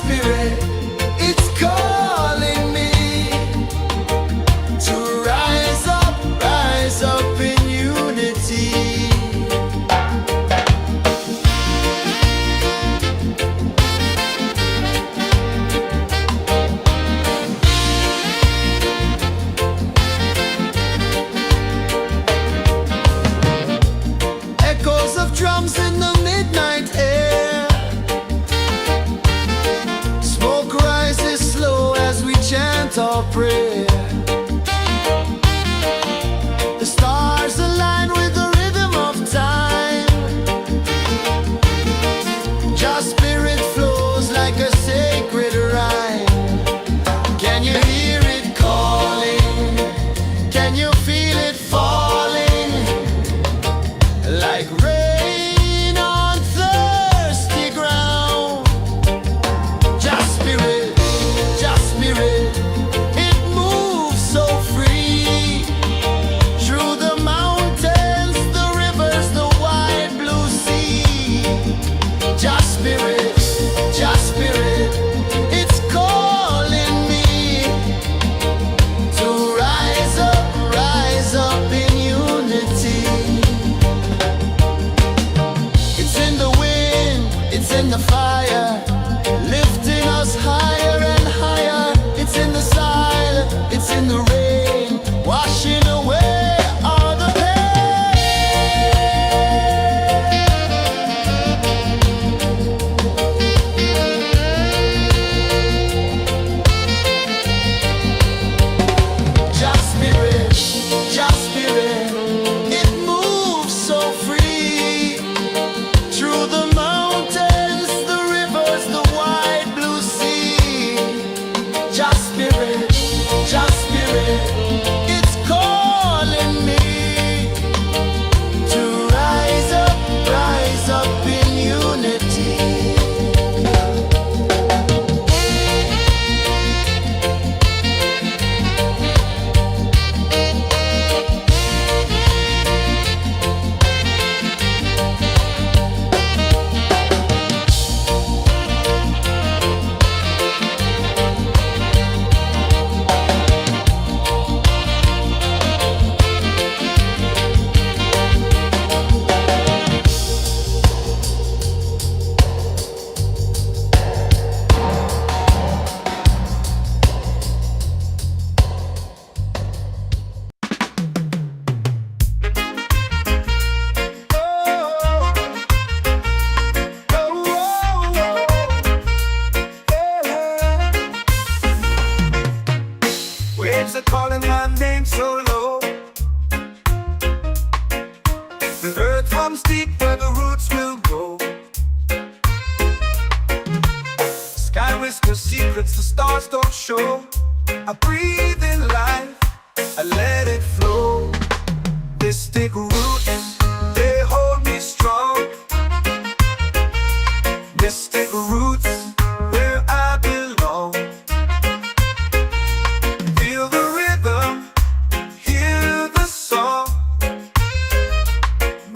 spirit, it's calling me to rise up in unity. Echoes of drums in the midnight air. Smoke rises slow as we chant our prayer. The stars align with the rhythm of time. Just spirit flows like a sacred rhyme. Can you hear it calling? Can you feel it falling? Like rain on thirsty ground. Just spirit, it moves so free. Through the mountains, the rivers, the wide blue sea. Just spirit, it's calling me to rise up in unity. It's in the wind, it's in the fire, lifting us higher and higher. It's in the silence, it's in the rain, washing away all the Just spirit, it moves so free. Through the mountains, the rivers, the wide blue sea. Just spirit, it's calling me to rise up in unity. Waves are calling my name so low. The earth hums deep where the roots will go. Sky whispers secrets the stars don't show. I breathe in life, I let it flow. Mystic roots, they hold me strong. Mystic roots, where I belong. Feel the rhythm, hear the song.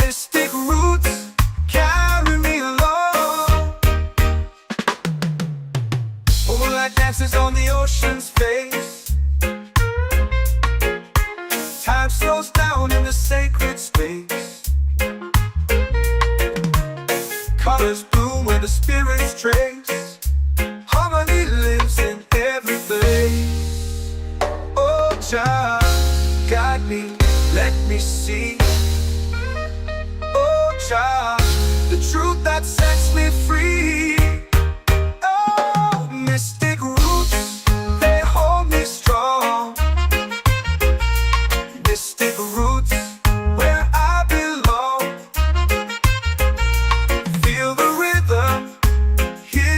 Mystic roots, carry me along. Moonlight dances on the ocean's face. Time slows down in the sacred space. Colors bloom where the spirits trace. Harmony lives in every place. Oh, child, guide me, let me see. Oh, child, the truth that sets me free. Oh, mystic roots, they hold me strong. Mystic roots, where I belong. Feel the rhythm, hear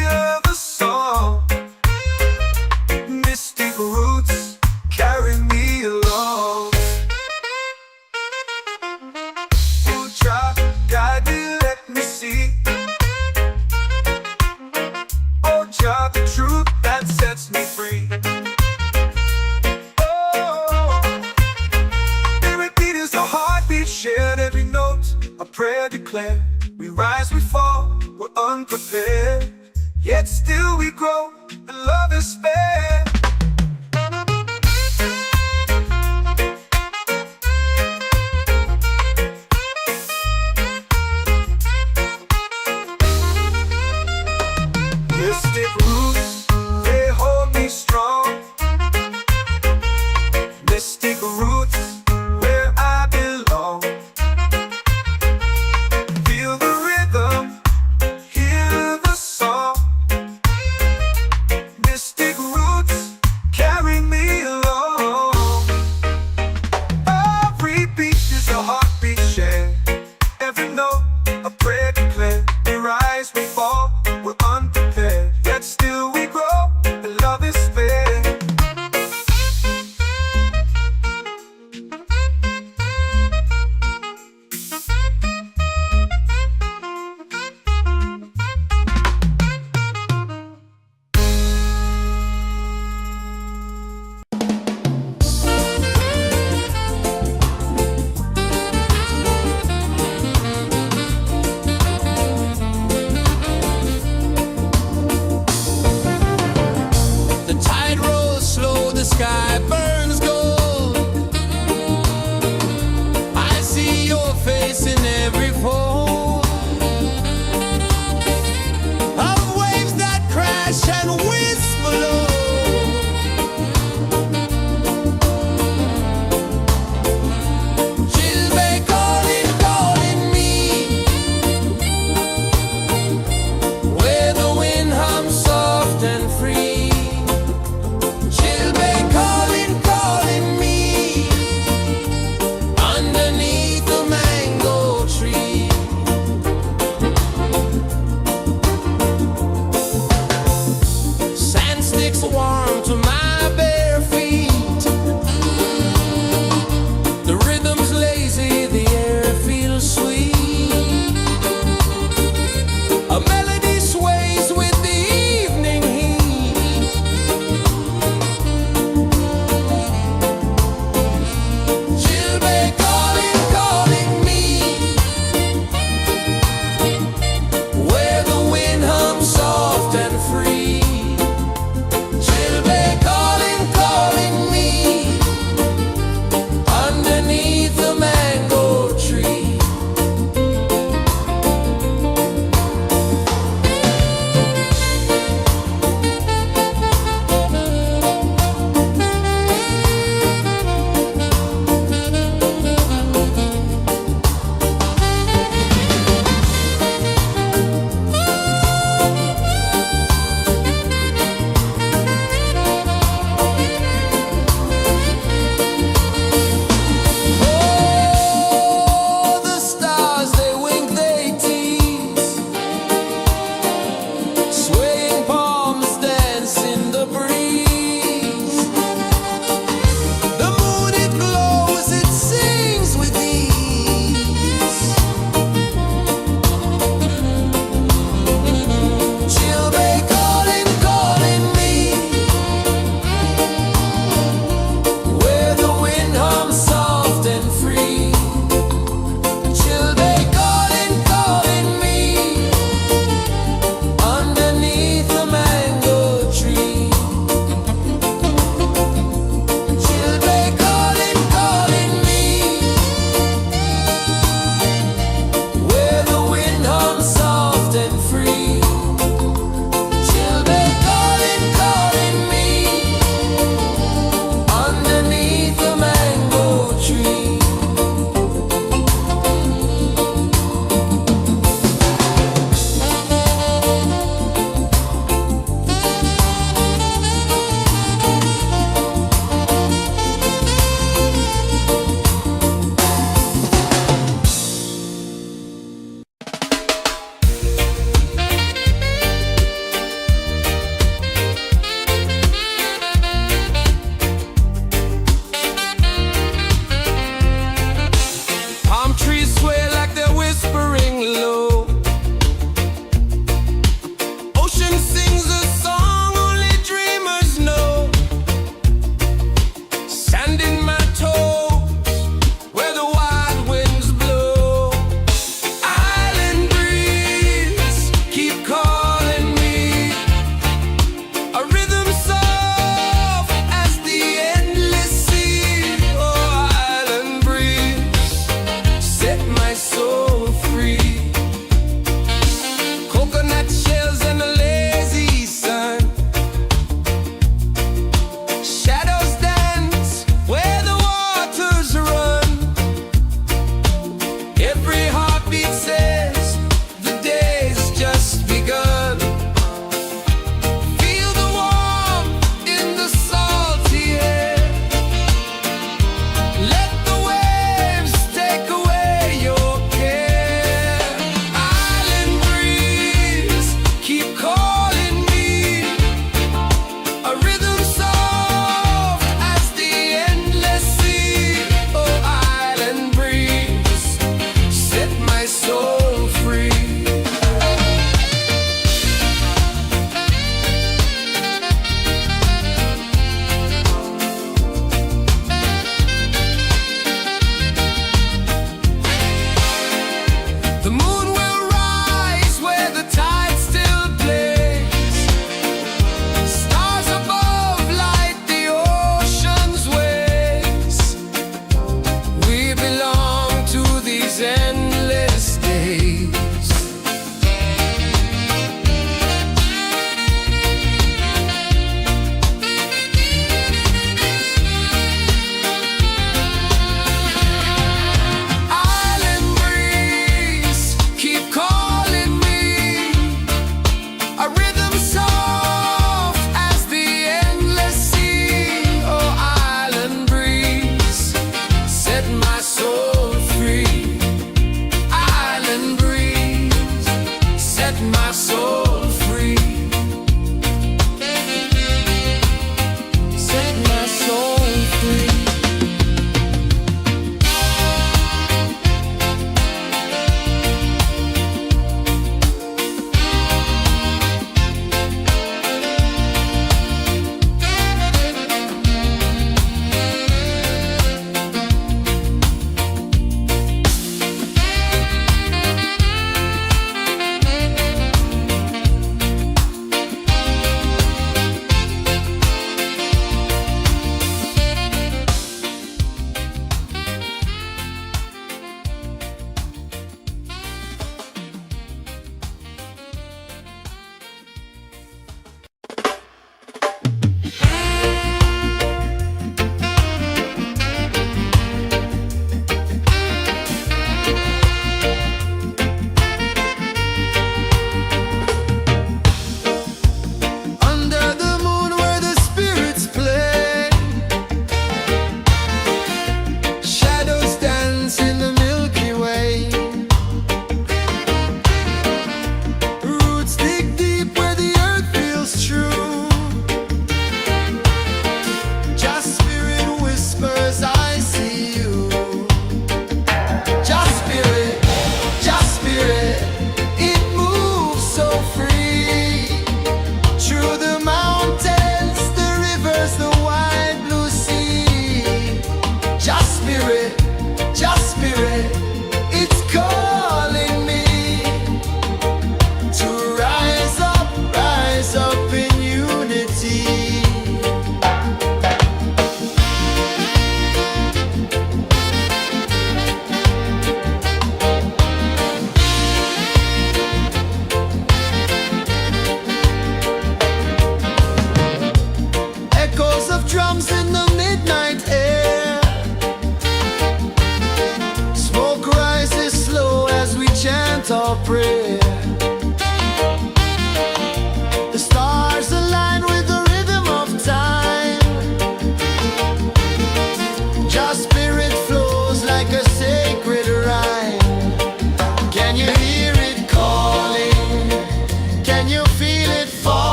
Yet still we grow, and love is fair. Mystic roots, they hold me strong. Mystic roots, where I belong. Feel the rhythm, hear the song. Mystic roots.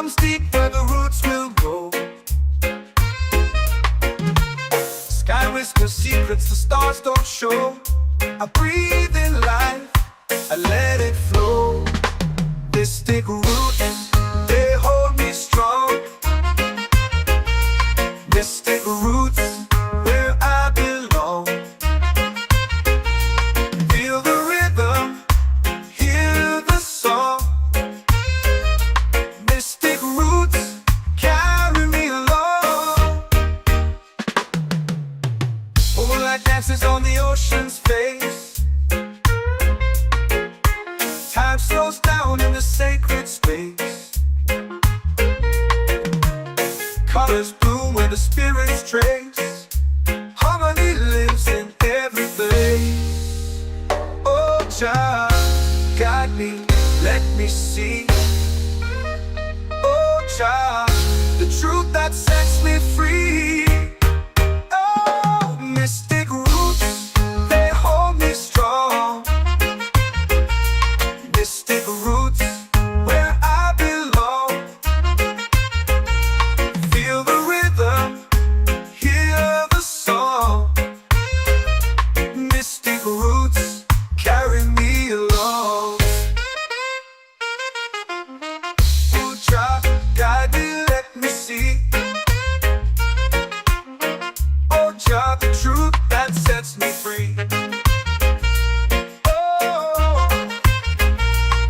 comes deep where the roots will go. Sky whispers secrets the stars don't show. I breathe in life, I let it flow. They stick rooted, they hold me strong. Mystic roots, where I belong. Feel the rhythm, hear the song. Mystic roots, carry me along. Moonlight dances on the ocean's face. Time slows down in the sacred space. Colors bloom where the spirits trace. Harmony lives in every place. Oh, Jah, guide me, let me see. Oh, Jah, the truth that sets me free. Oh, mystic roots, they hold me strong. Mystic roots, where I belong. Feel the rhythm, hear the song. Mystic roots, carry me along. Oh, Jah, guide me, let me see. Oh, Jah, the truth that sets me free. Oh,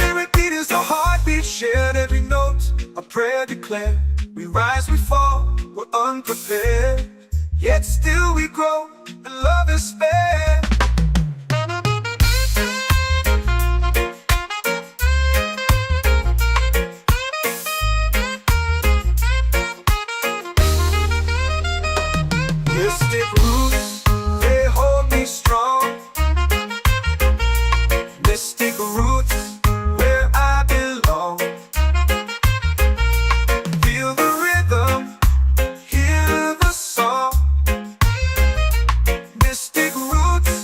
every beat is a heartbeat shared, every note a prayer declared. We rise, we fall, we're unprepared, yet still we grow, and love is spared. Mystic roots, they hold me strong. Mystic roots, where I belong. Feel the rhythm, hear the song. Mystic roots,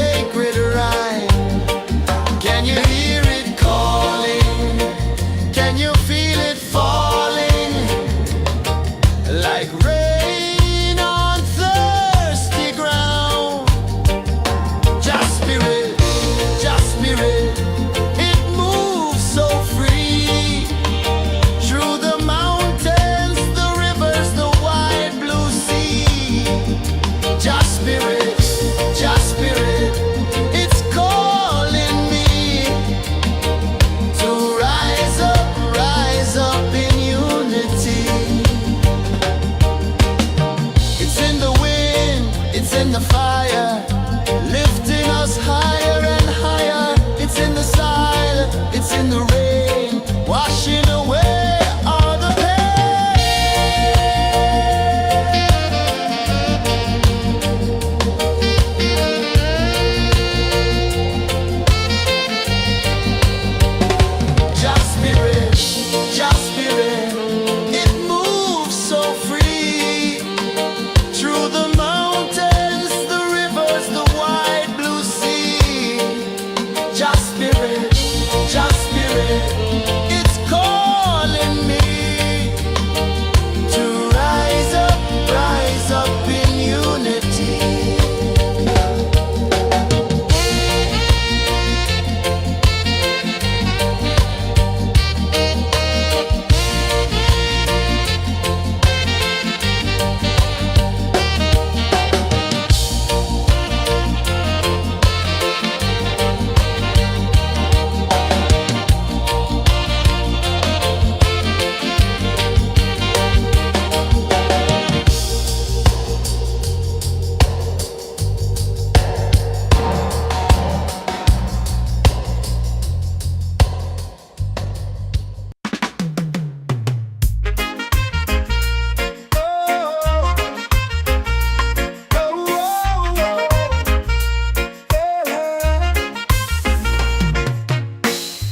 sacred rhyme. Can you hear it calling? Can you feel it falling? Like rain on thirsty ground. Just spirit, it moves so free. Through the mountains, the rivers, the wide blue sea. Just spirit, it's calling me to rise up in unity. It's in the wind, it's in the fire, lifting us higher and higher. It's in the silence, it's in the rain, washing away all the Just spirit, it moves so free. Through the mountains, the rivers, the wide blue sea. Just spirit, it's calling me to rise up in unity.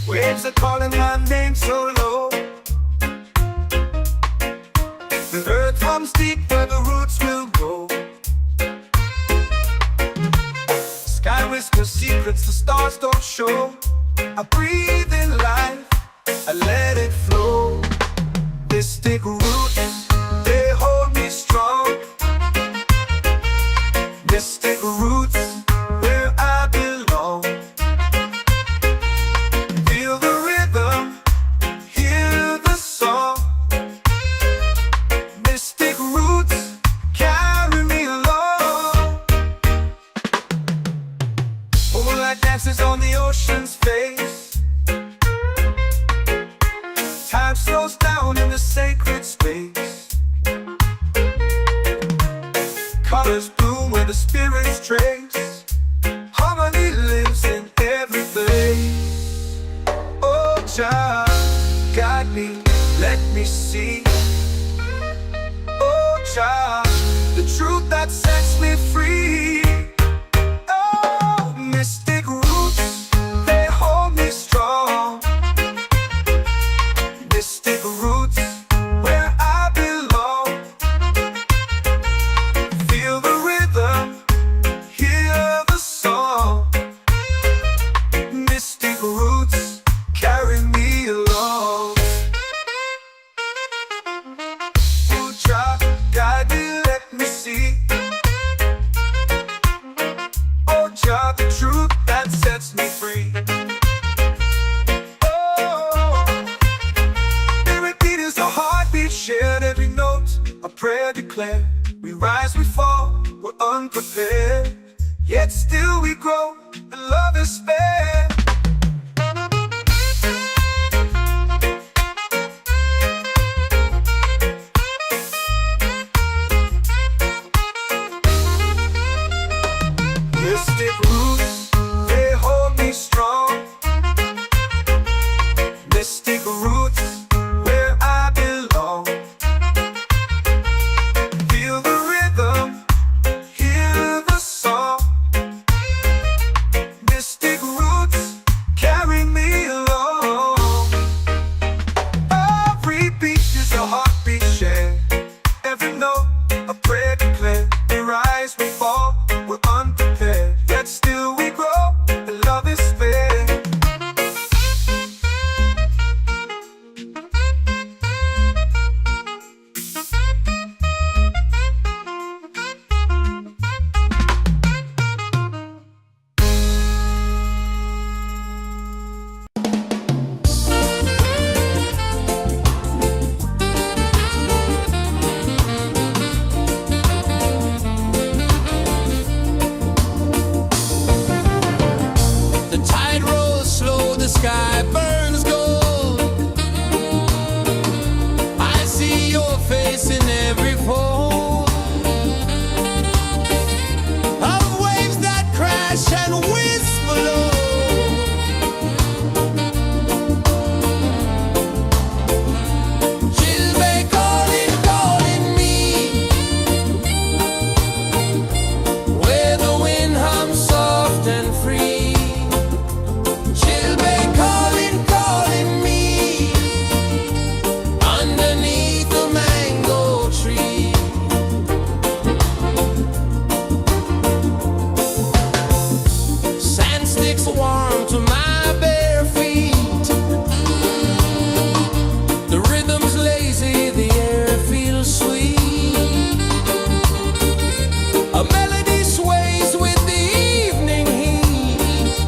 Waves are calling my name so low. The earth hums deep where the roots will go. Sky whispers secrets the stars don't show. I breathe in life, I let it flow. Mystic roots, they hold me strong. Mystic roots, where I belong. Feel the rhythm, hear the song. Mystic roots, carry me along. Moonlight dances on the ocean's face. Time slows down in the sacred space. Colors bloom where the spirits trace. Harmony lives in every place. Oh, Jah, guide me, let me see. Oh, Jah, the truth that sets me free. Oh, mystic roots, they hold me strong. Mystic roots, where I belong. Feel the rhythm, hear the song. Mystic roots, carry me along. Oh, Jah, guide me, let me see. Oh, Jah, the truth that sets me free. Oh, every beat is a heartbeat shared, every note a prayer declared. We rise, we fall, we're unprepared, yet still we grow, and love is spared. Mystic roots, they hold me strong. Mystic roots, where I belong. Feel the rhythm, hear the song. Mystic roots, carry me along. Every beat is a heartbeat shared, every note a prayer declared. We rise, we fall, we're unprepared, yet still we sky burns gold. I see your face in every fold of waves that crash and whisper low. She'll be calling, calling me where the wind hums soft and free. She'll be calling, calling me underneath the mango tree. Sand sticks warm to my bare feet. The rhythm's lazy, the air feels sweet. A melody sways with the evening heat.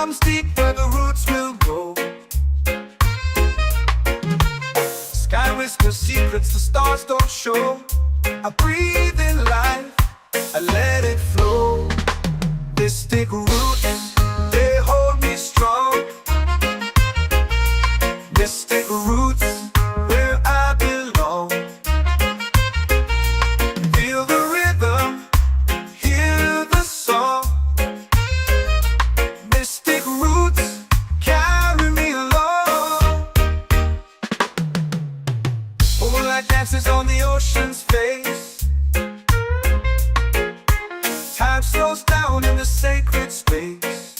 comes deep where the roots will grow. Sky whispers secrets the stars don't show. I breathe in life, I let it flow. They stick root, they hold me strong. They stick roots where I belong. Feel the rhythm, hear the song. Mystic roots carry me along. Moonlight dances on the ocean's face. Time slows down in the sacred space.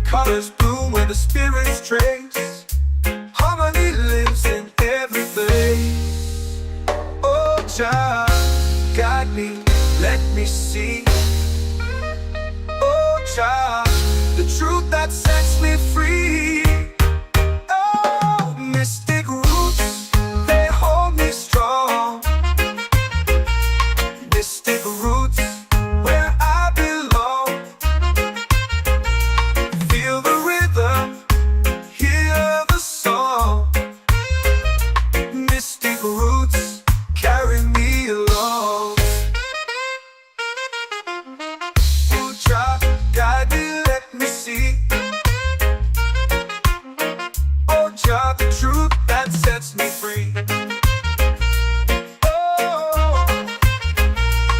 Colors bloom where the spirits trace. Harmony lives in every place. Oh, Jah, guide me, let me see. Oh, Jah, the truth that sets me free. Oh, mystic roots, they hold me strong. Mystic roots where I belong. Feel the rhythm, hear the song. Mystic roots carry me along. Oh, Jah, guide me, let me see. Oh, Jah, the truth that sets me free. Oh,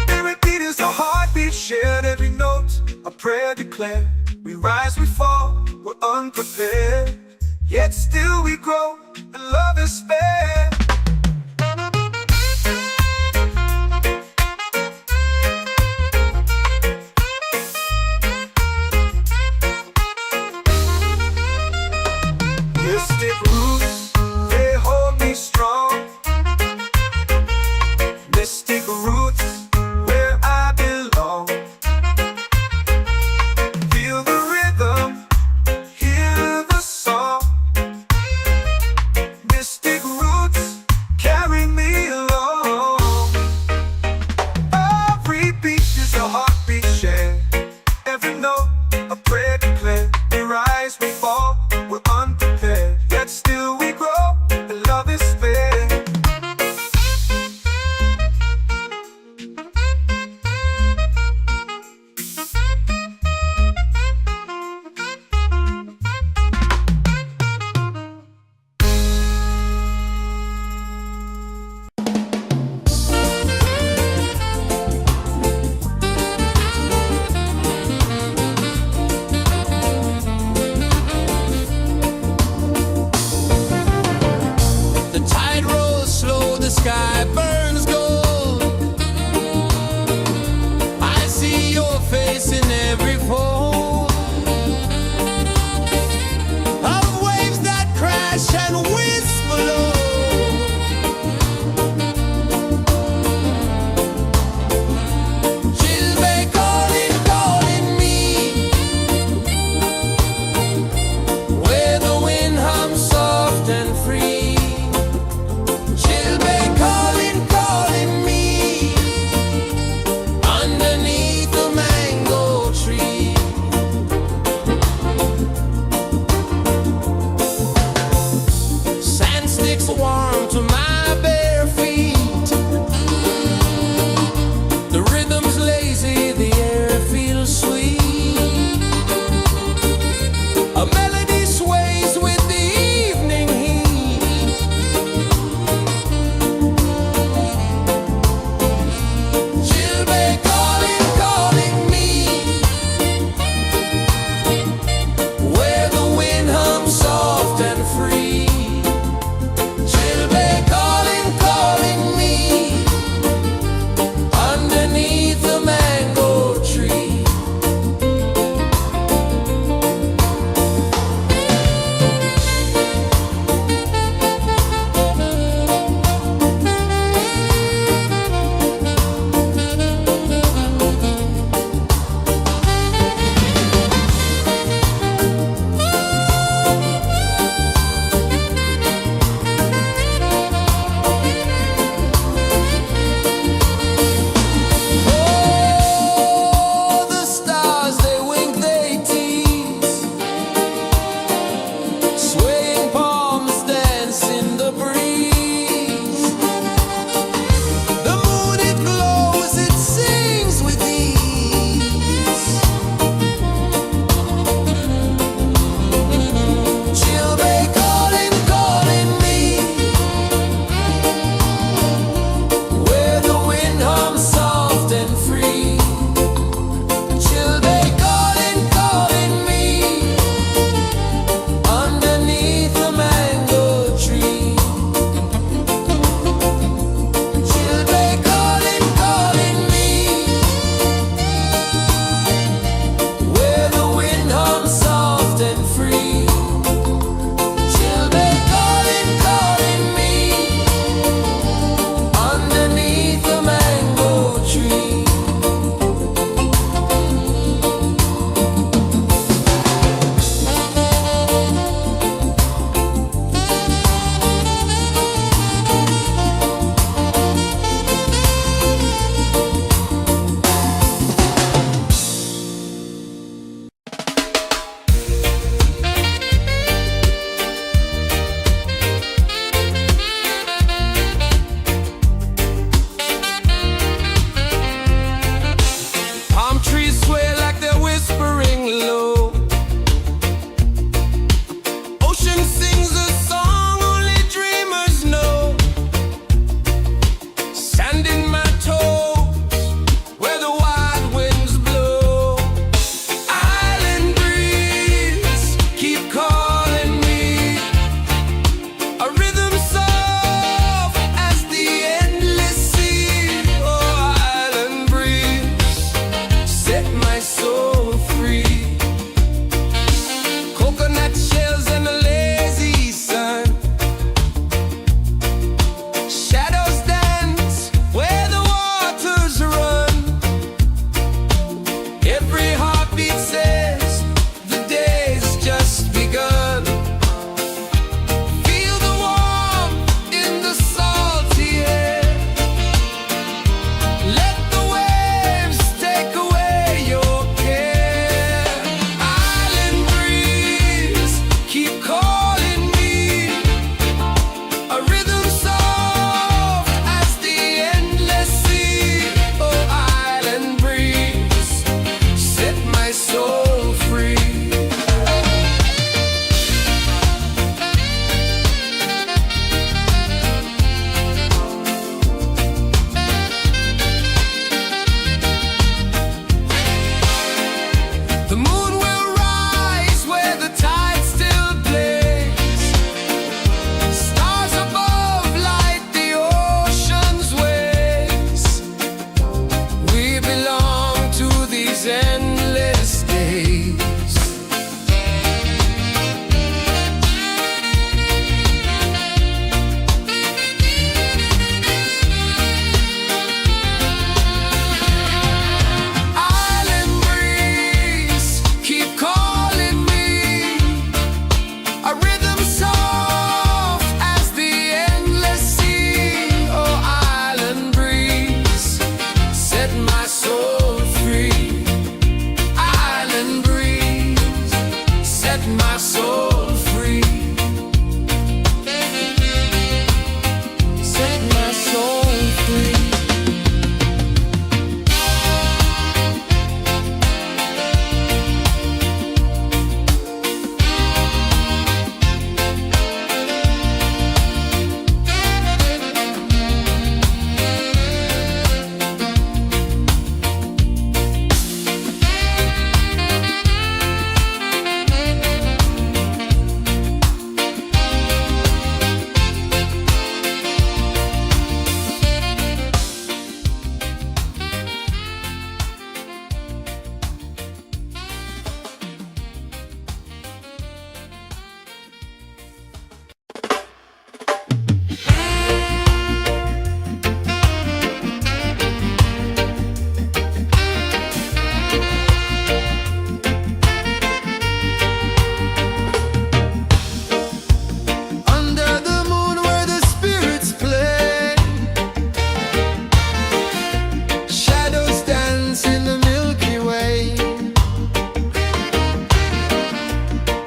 every beat is a heartbeat shared, every note a prayer declared. We rise, we fall, we're unprepared, yet still we grow, and love is fair. Mystic roots, they hold me strong. Mystic roots where I belong. Feel the rhythm, hear the song. Mystic roots carry me along. Every beat is a heartbeat shared, every note a prayer declared. We rise, we fall, we're unprepared, yet still we grow, and love is fair. The tide rolls slow, the sky burns gold. I see your face in every fold of waves that crash and whisper low. She'll be calling, calling me where the wind hums soft and free. She'll be calling, calling me underneath the mango Every heartbeat says the day's just begun. Feel the warmth in the salty air. Let the waves take away your care. Island breeze, keep calling me. A rhythm soft as the endless sea. Oh, island breeze, set my soul free. The moon will rise where the tide still plays. Stars above light the ocean's waves. We belong to these endless days. Island breeze, keep calling me. A rhythm soft as the endless sea. Oh, island breeze, set my soul free. Island breeze, set my soul free. Set my soul free. Under the moon where the spirits play, shadows dance in the Milky Way.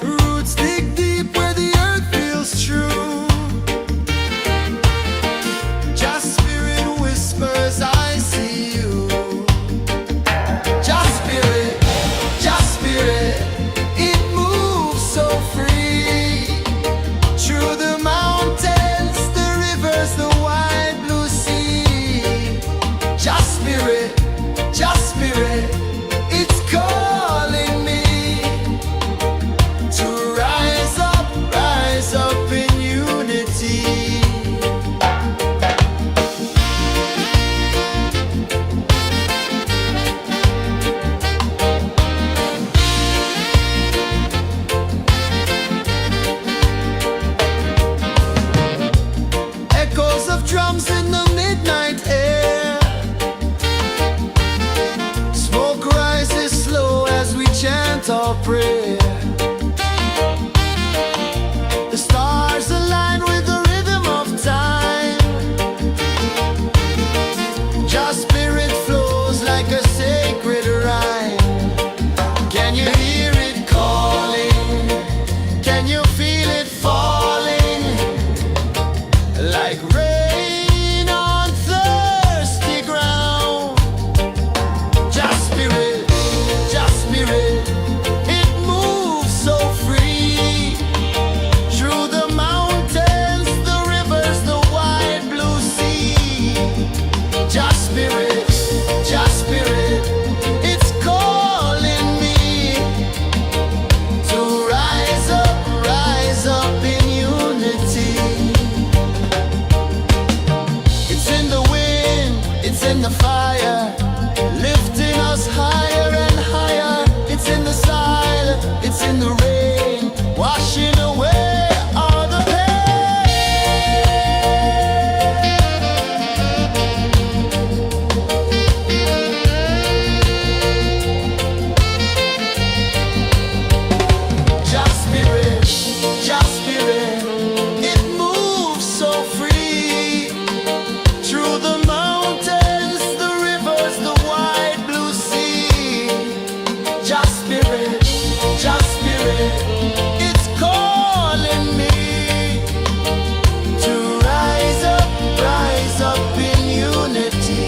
Roots dig deep where the earth feels true. Just spirit whispers, I see you. Just spirit, it moves so free. Through the mountains, the rivers, the wide blue sea. Just spirit, it's calling me to rise up in unity. Echoes of drums in the midnight air. Smoke rises slow as we chant our prayer. The stars align with the rhythm of time. Just spirit flows like a sacred rhyme. Can you hear it calling? Can you feel it falling? Like rain on thirsty ground. Just spirit, it moves Just spirit, just spirit, it's calling me to rise up in unity.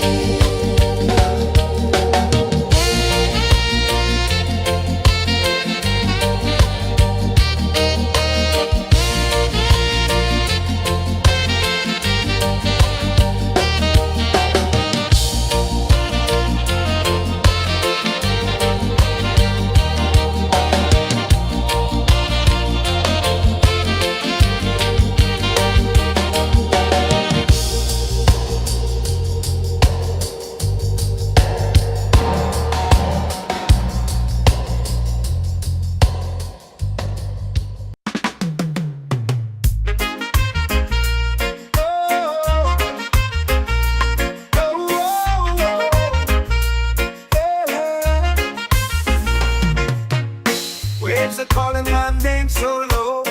Waves are calling my name so low.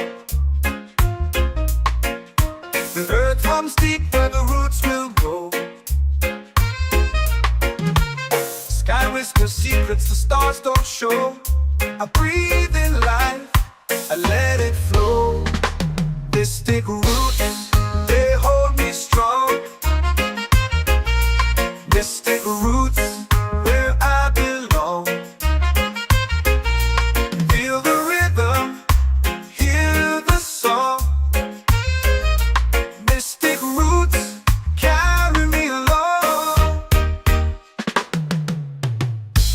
The earth hums deep where the roots will go. Sky whispers secrets the stars don't show. I breathe in life, I let it flow. This thick root, they hold me strong. Mystic roots, where I belong. Feel the rhythm, hear the song. Mystic roots, carry me along.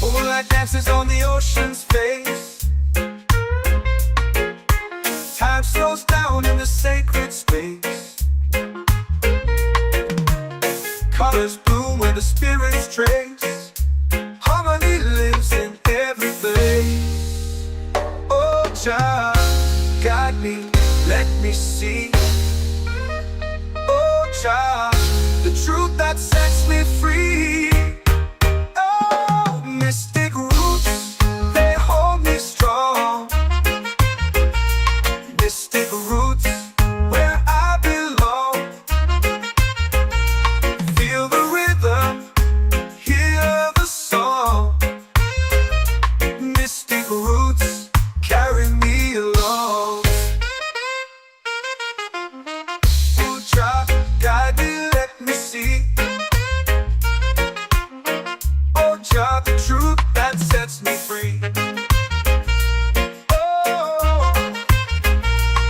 Moonlight dances on the ocean's face. Time slows down in the sacred space. Colors bloom where the spirits trace. Harmony lives in every place. Oh, Jah, guide me, let me see. Oh, Jah, the truth that sets me free. Oh, mystic roots, they hold me strong. Mystic roots, where I belong. Feel the rhythm, hear the song. Mystic roots, carry me along. Oh, Jah, guide me, let me see. Oh, Jah, the truth that sets me free. Oh,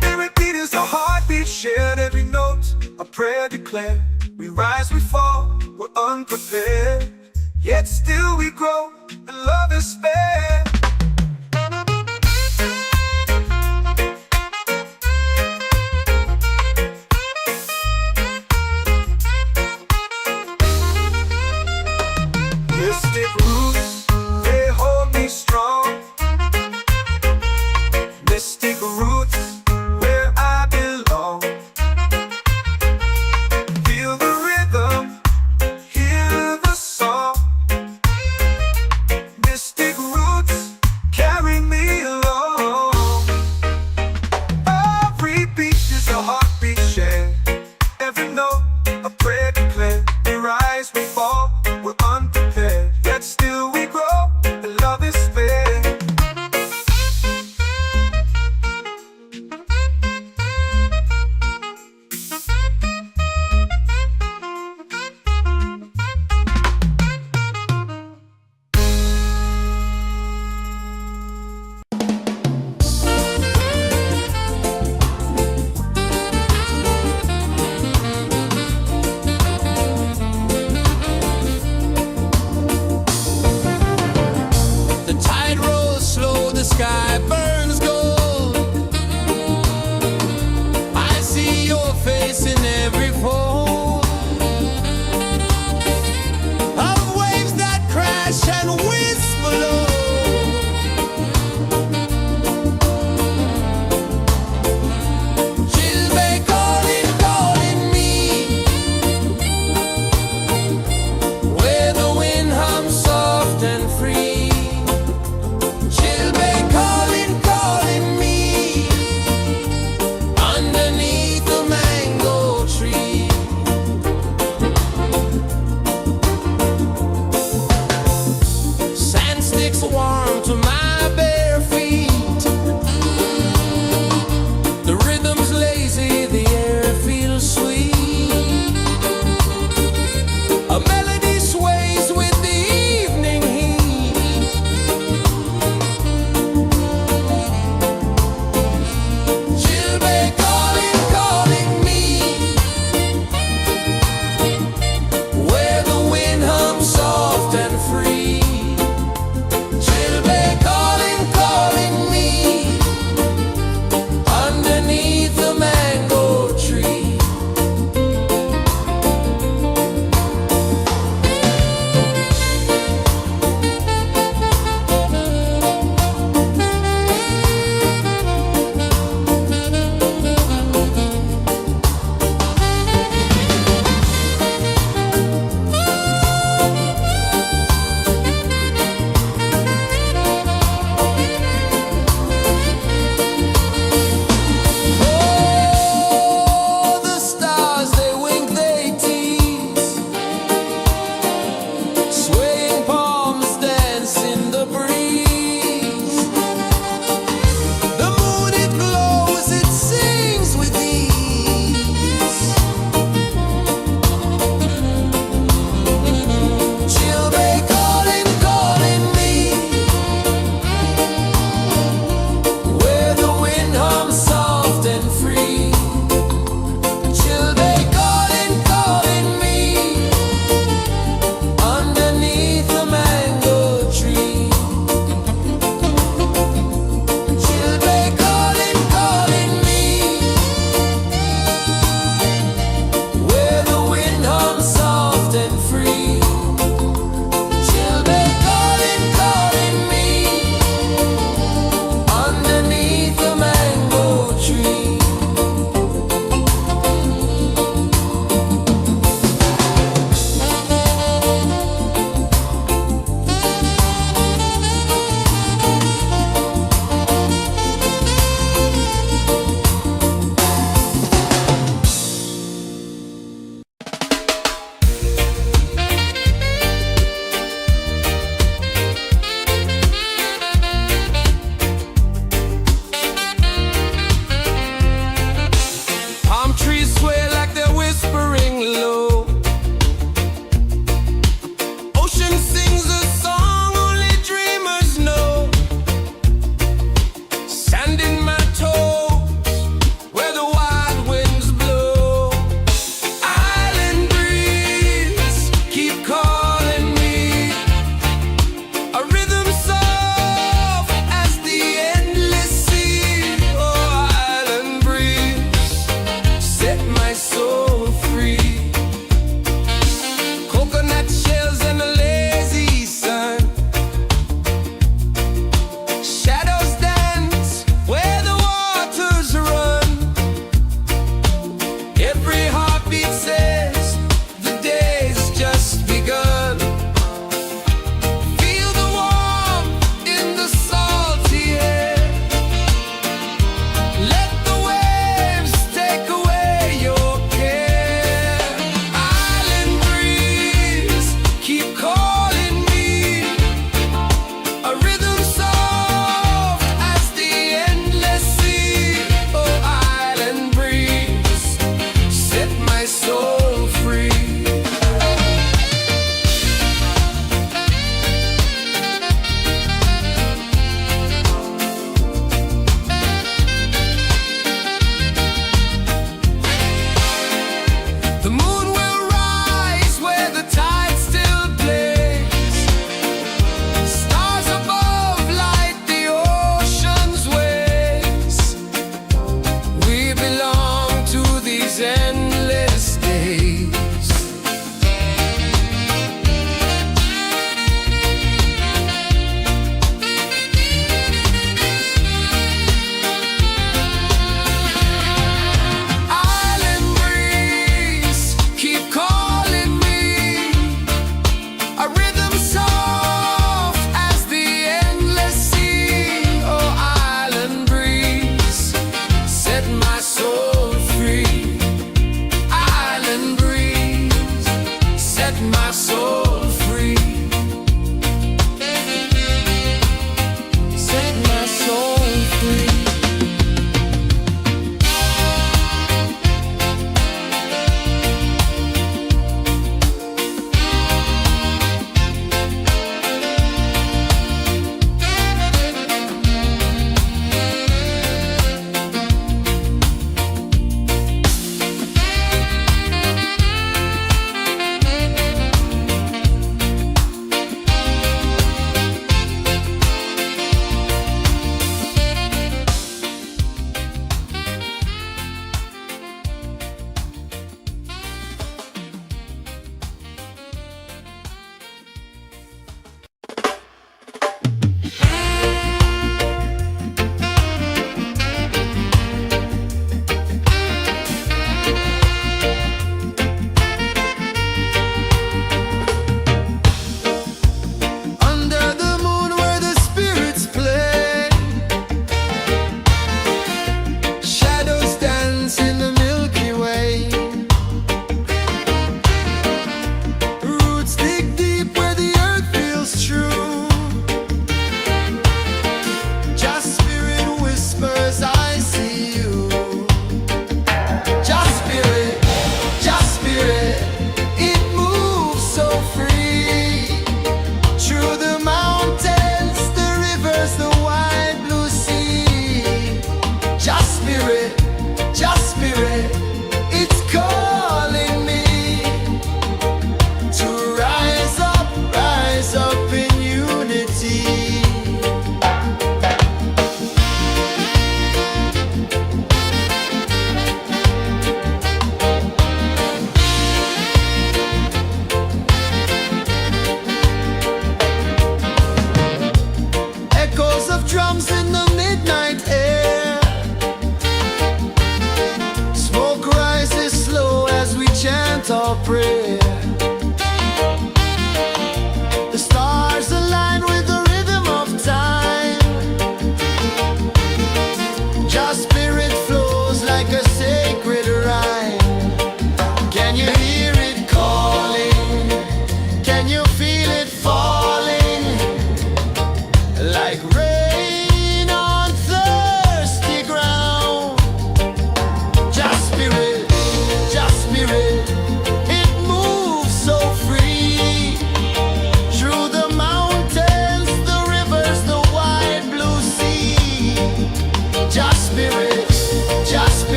spirit beat is a heartbeat shared, every note a prayer declared. We rise, we fall, we're unprepared, yet still we grow, and love is spared. Mystic roots, they hold me strong. Mystic roots, where I belong. Feel the rhythm, hear the song. Mystic roots, carry me along. Every beat is a heartbeat shared, every note a prayer declared. We rise, we fall, we're unprepared, yet still we grow, and love is spared. The tide rolls slow, the sky burns gold. I see your face in every fold of waves that crash and whisper low. She'll be calling me, where the wind hums soft and free. She'll be calling me, underneath the mango tree. Sand sticks warm to my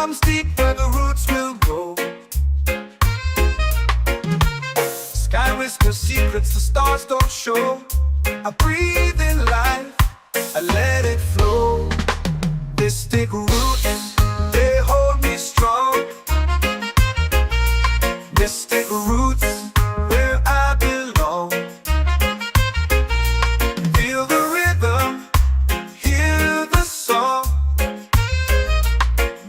comes deep where the roots will grow. Sky whispers secrets the stars don't show. I breathe in life, I let it flow. Mystic roots, they hold me strong. Mystic roots, where I belong. Feel the rhythm, hear the song.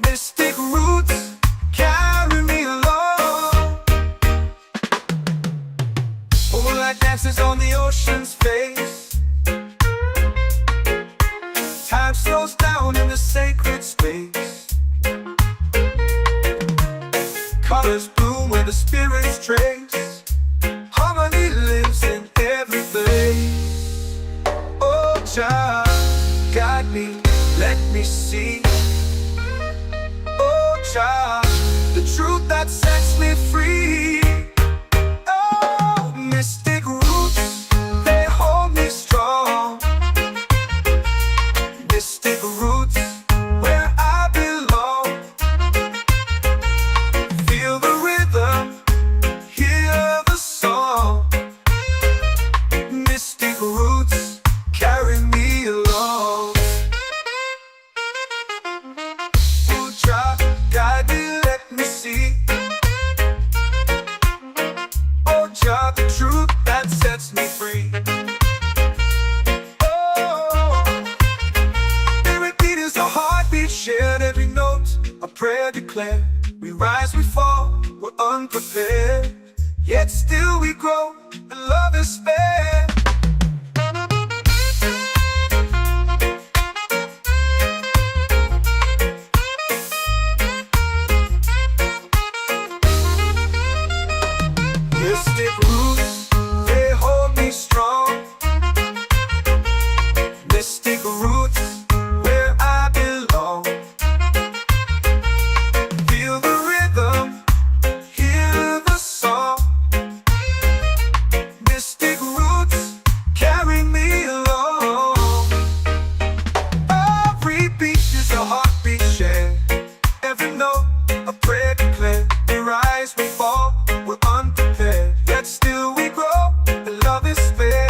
Mystic roots, carry me along. Moonlight dances on the ocean's face. Time slows down in the sacred space. Colors bloom where the spirits trace. Harmony lives in every place. Oh, child, guide me, let me see. Oh, child, the truth that sets me free. Oh, mystic roots, they hold me strong. Mystic roots, where I belong. Feel the rhythm, hear the song. Mystic roots, carry me along. Oh, child, guide me, let me see. Oh, child, the truth that sets me free. Shared every note, a prayer declared. We rise, we fall, we're unprepared. Yet still we grow, and love is spared. Mystic roots, they hold me strong. Mystic roots, where I belong. Feel the rhythm, hear the song. Mystic roots, carry me along. Every beat is a heartbeat shared. Every note, a prayer declared. We rise, we fall, we're unprepared. Yet still we grow, and love is fair.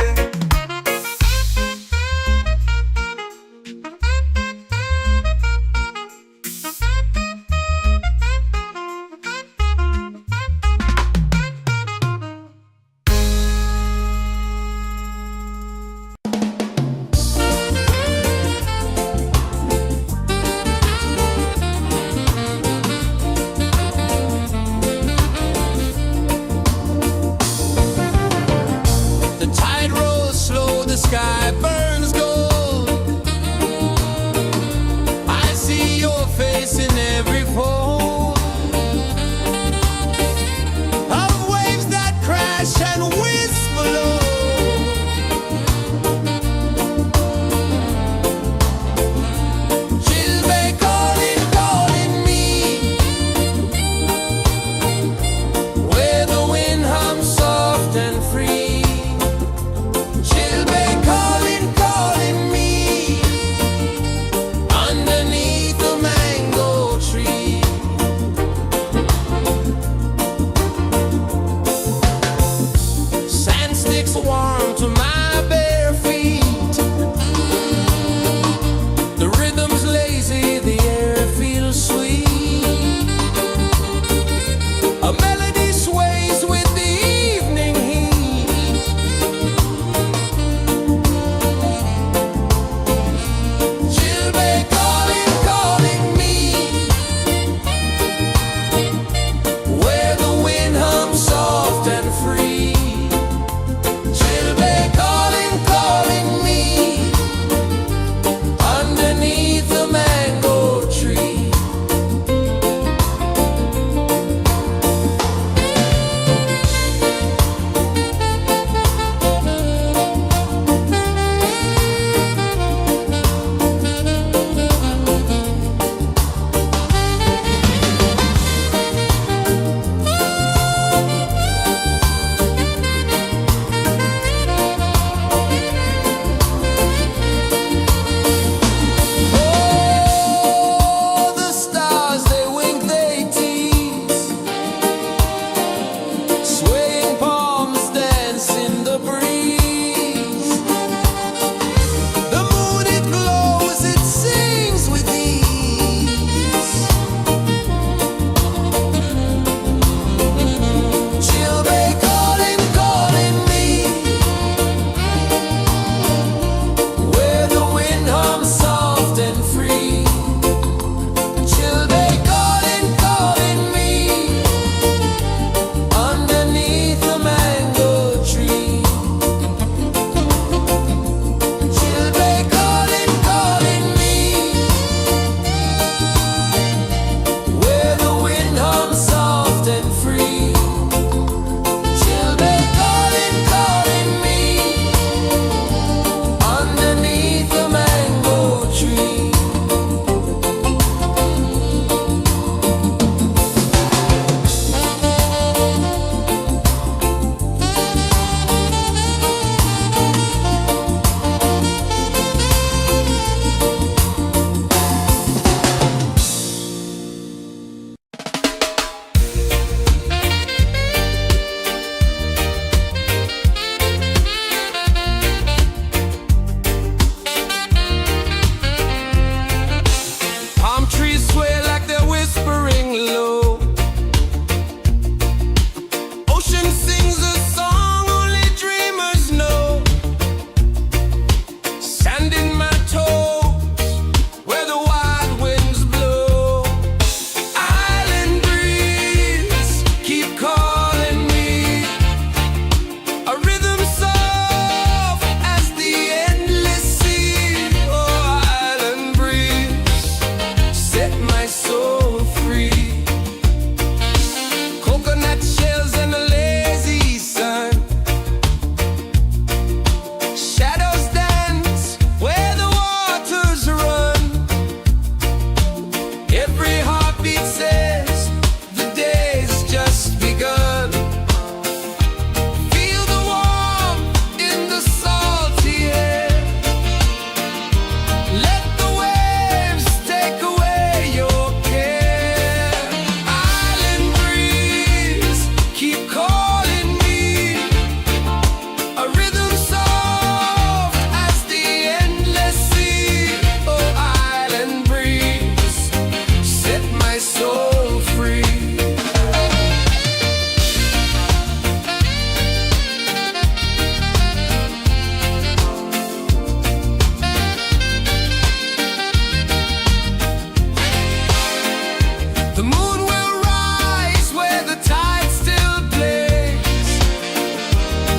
The moon will rise where the tide still plays.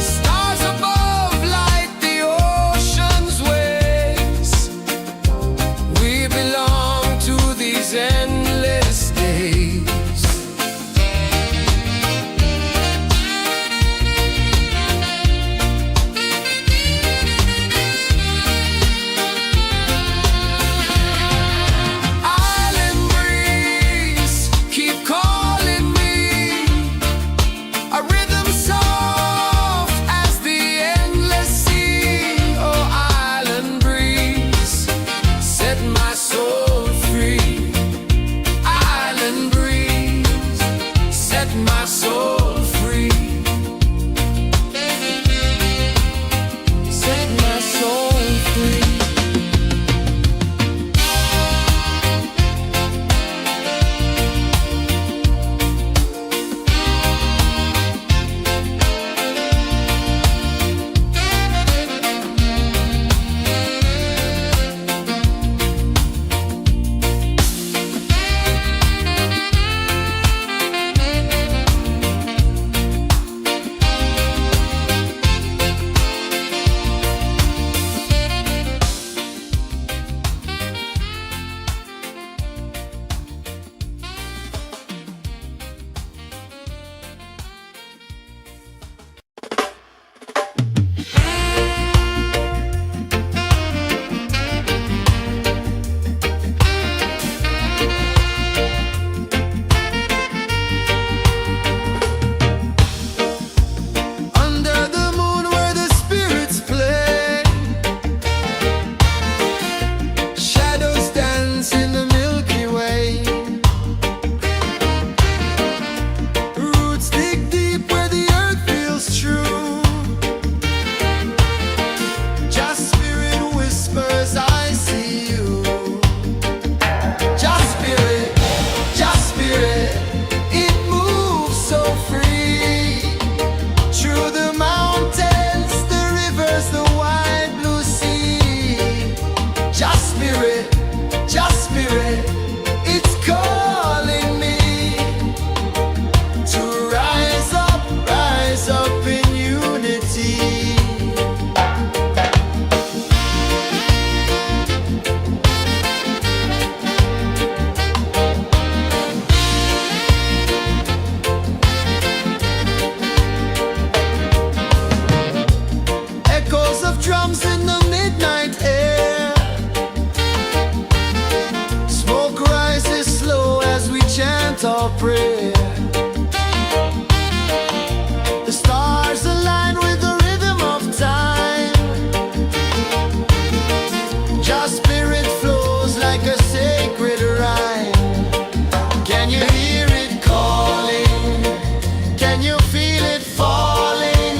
Stars above light the ocean's waves. We belong to these endless days. Island breeze, keep calling me. A rhythm soft as the endless sea. Oh, island breeze, set my soul free. Island breeze, set my soul free. Set my soul free. Under the moon where the spirits play, shadows dance in the Milky Way. Roots dig deep where the earth feels true. Just spirit whispers, I see you. Just spirit, it moves so free. Through the mountains, the rivers, the wide blue sea. Just spirit, it's calling me to rise up in unity. Echoes of drums in the midnight air. Smoke rises slow as we chant our prayer. The stars align with the rhythm of time. Just spirit flows like a sacred rhyme. Can you hear it calling? Can you feel it falling?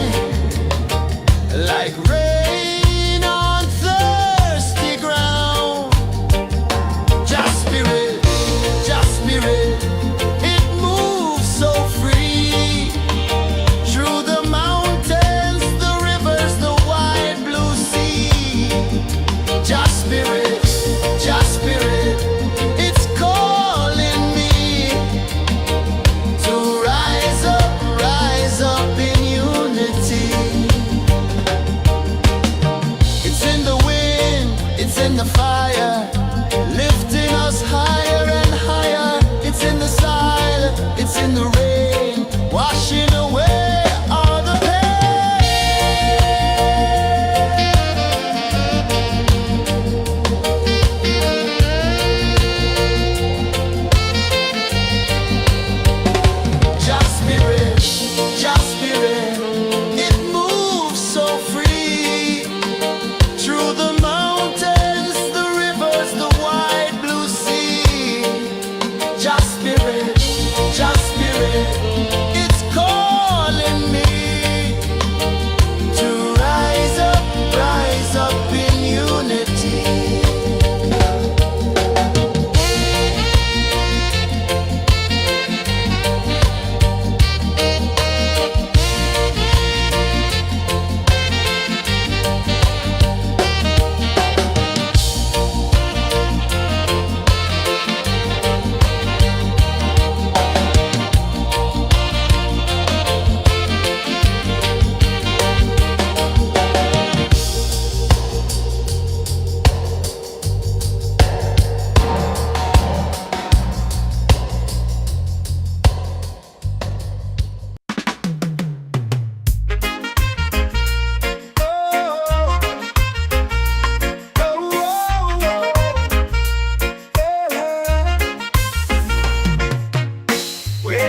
Like rain on thirsty ground. Just spirit, it moves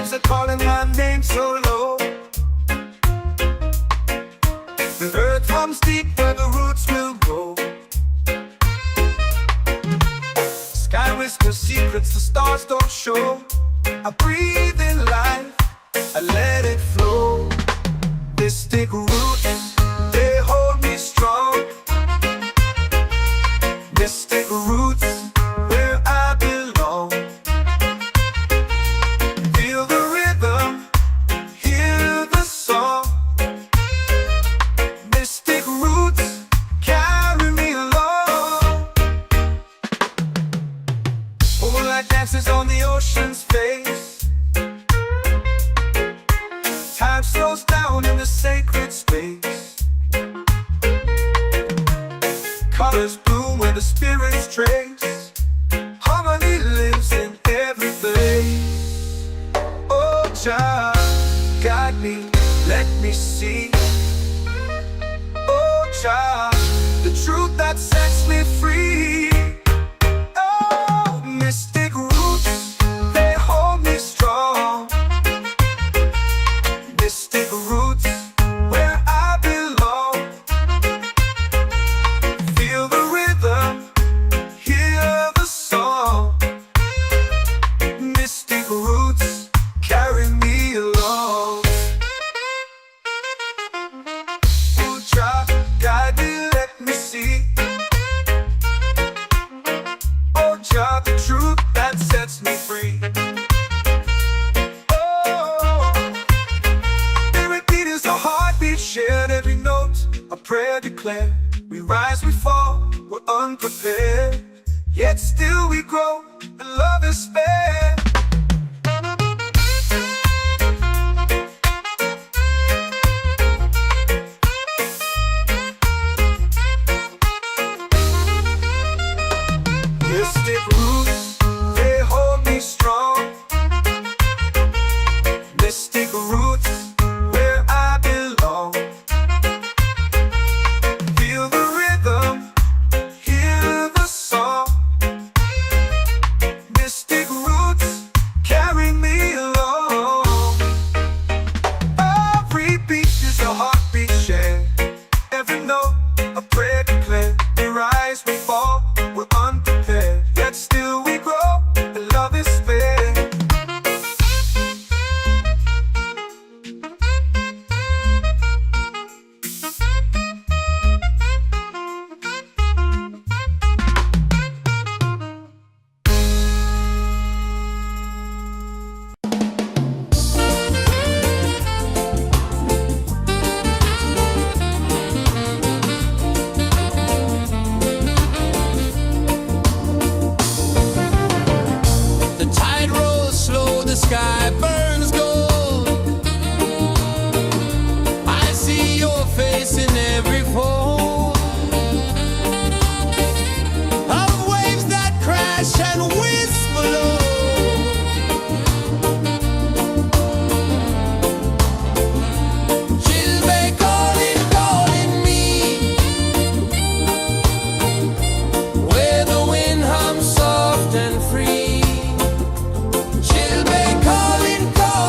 waves are calling my name so low. The earth comes deep where the roots will grow. Sky whispers secrets the stars don't show. I breathe in life, I let it flow. Mystic roots, they hold me strong. Mystic roots, where I belong. Feel the rhythm, hear the song. Mystic roots, carry me along. Moonlight dances on the ocean's face. Time slows down in the sacred space. Colors bloom where the spirits trace. Harmony lives in every place. Oh, Jah, guide me, let me see. Oh, Jah, the truth that sets me free. Oh, mystic roots, they hold me strong. Mystic roots, where I belong. Feel the rhythm, hear the song. Mystic roots, carry me along. Oh, Jah, guide me, let me see. Oh, Jah, the truth that sets me free. Oh, every beat is a heartbeat shared, every note a prayer declared. We rise, we fall, we're unprepared, yet still we grow, and love is spared. Mystic roots, they hold me strong. Mystic roots, where I belong. Feel the rhythm, hear the song. Mystic roots, carry me along. Every beat is a heartbeat shared, every note a prayer declared. We rise, we fall, we're unprepared, yet still we grow, and love is fair. The tide rolls slow, the sky burns gold. I see your face in every fold of waves that crash and whisper low. She'll be calling, calling me, where the wind hums soft and free. She'll be calling, calling.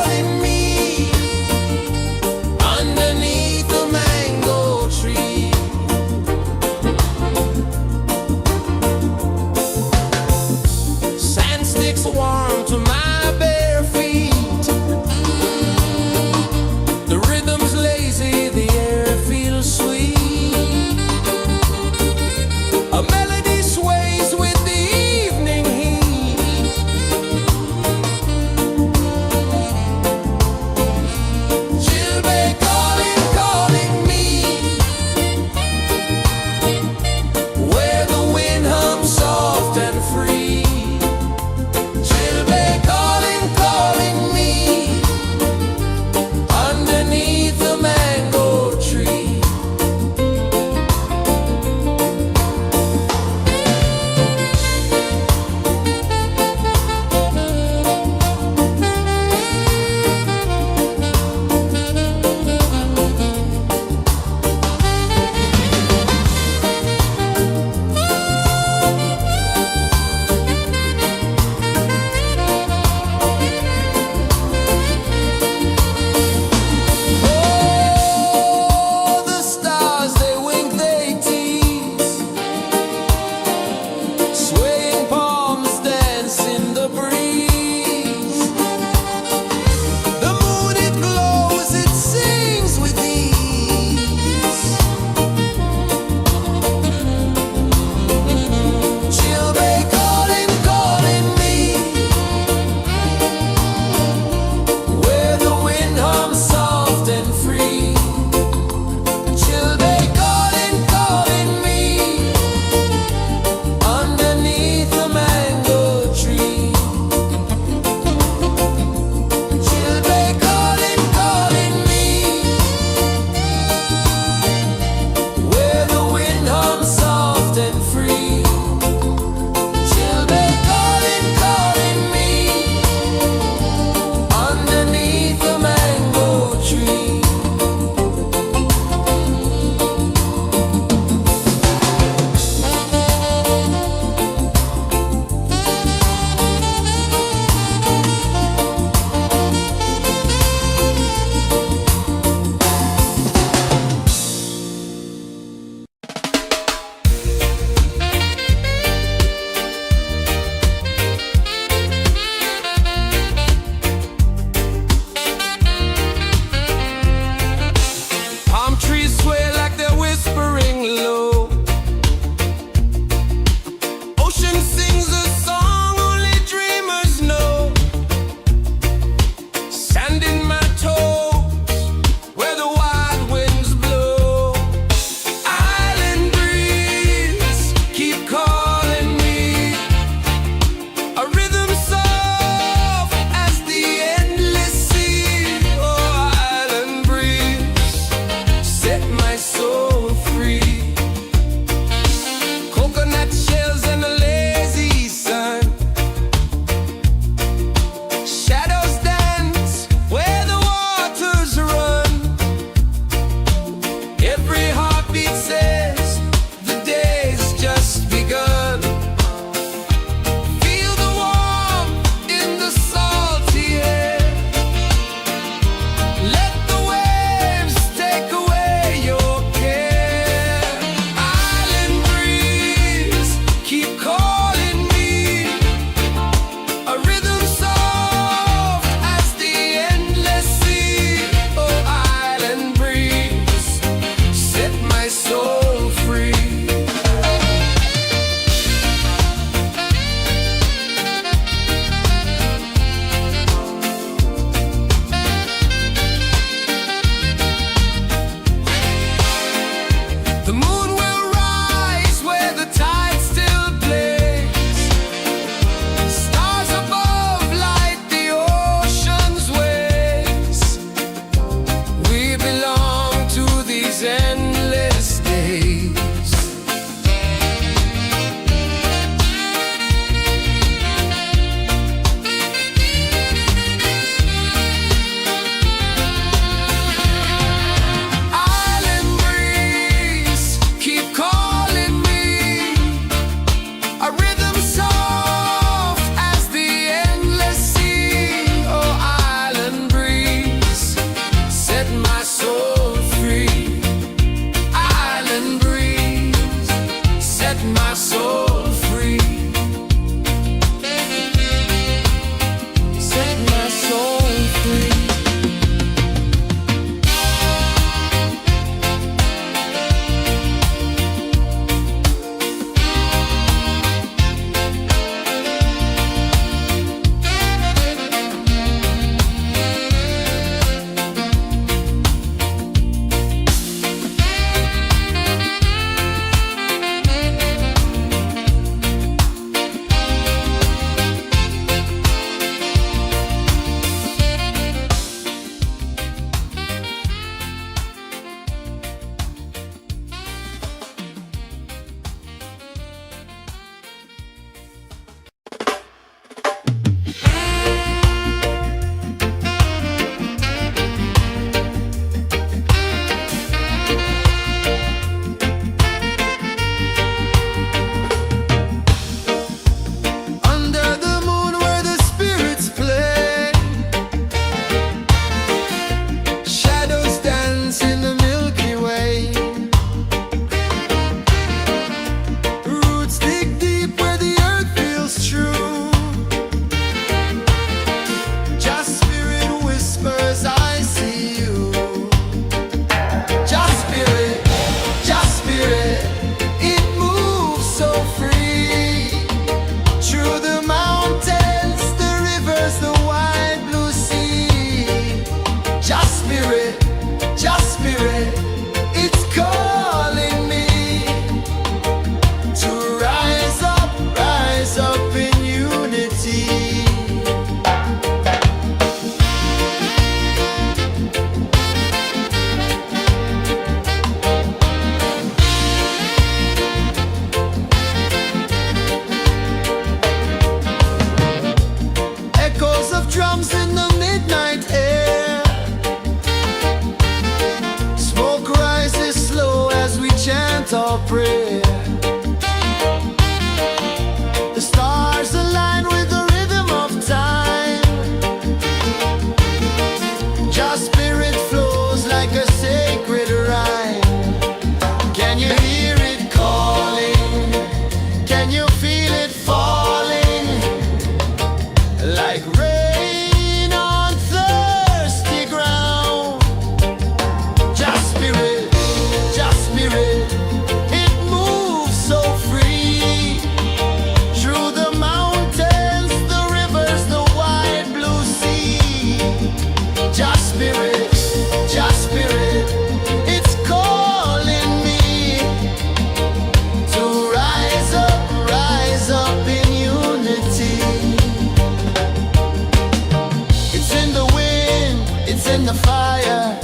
in the fire,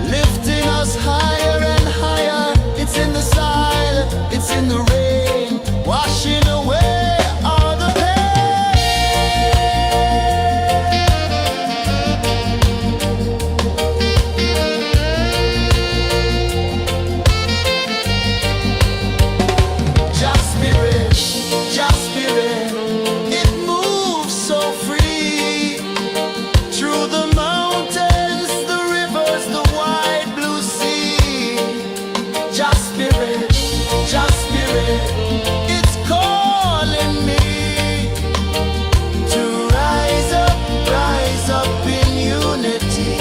lifting us higher and higher. It's in the silence, it's in the rain, washing away all the Just spirit, just spirit, it moves so free through the mountains, the rivers, the wide blue sea. Just spirit, it's calling me to rise up in unity.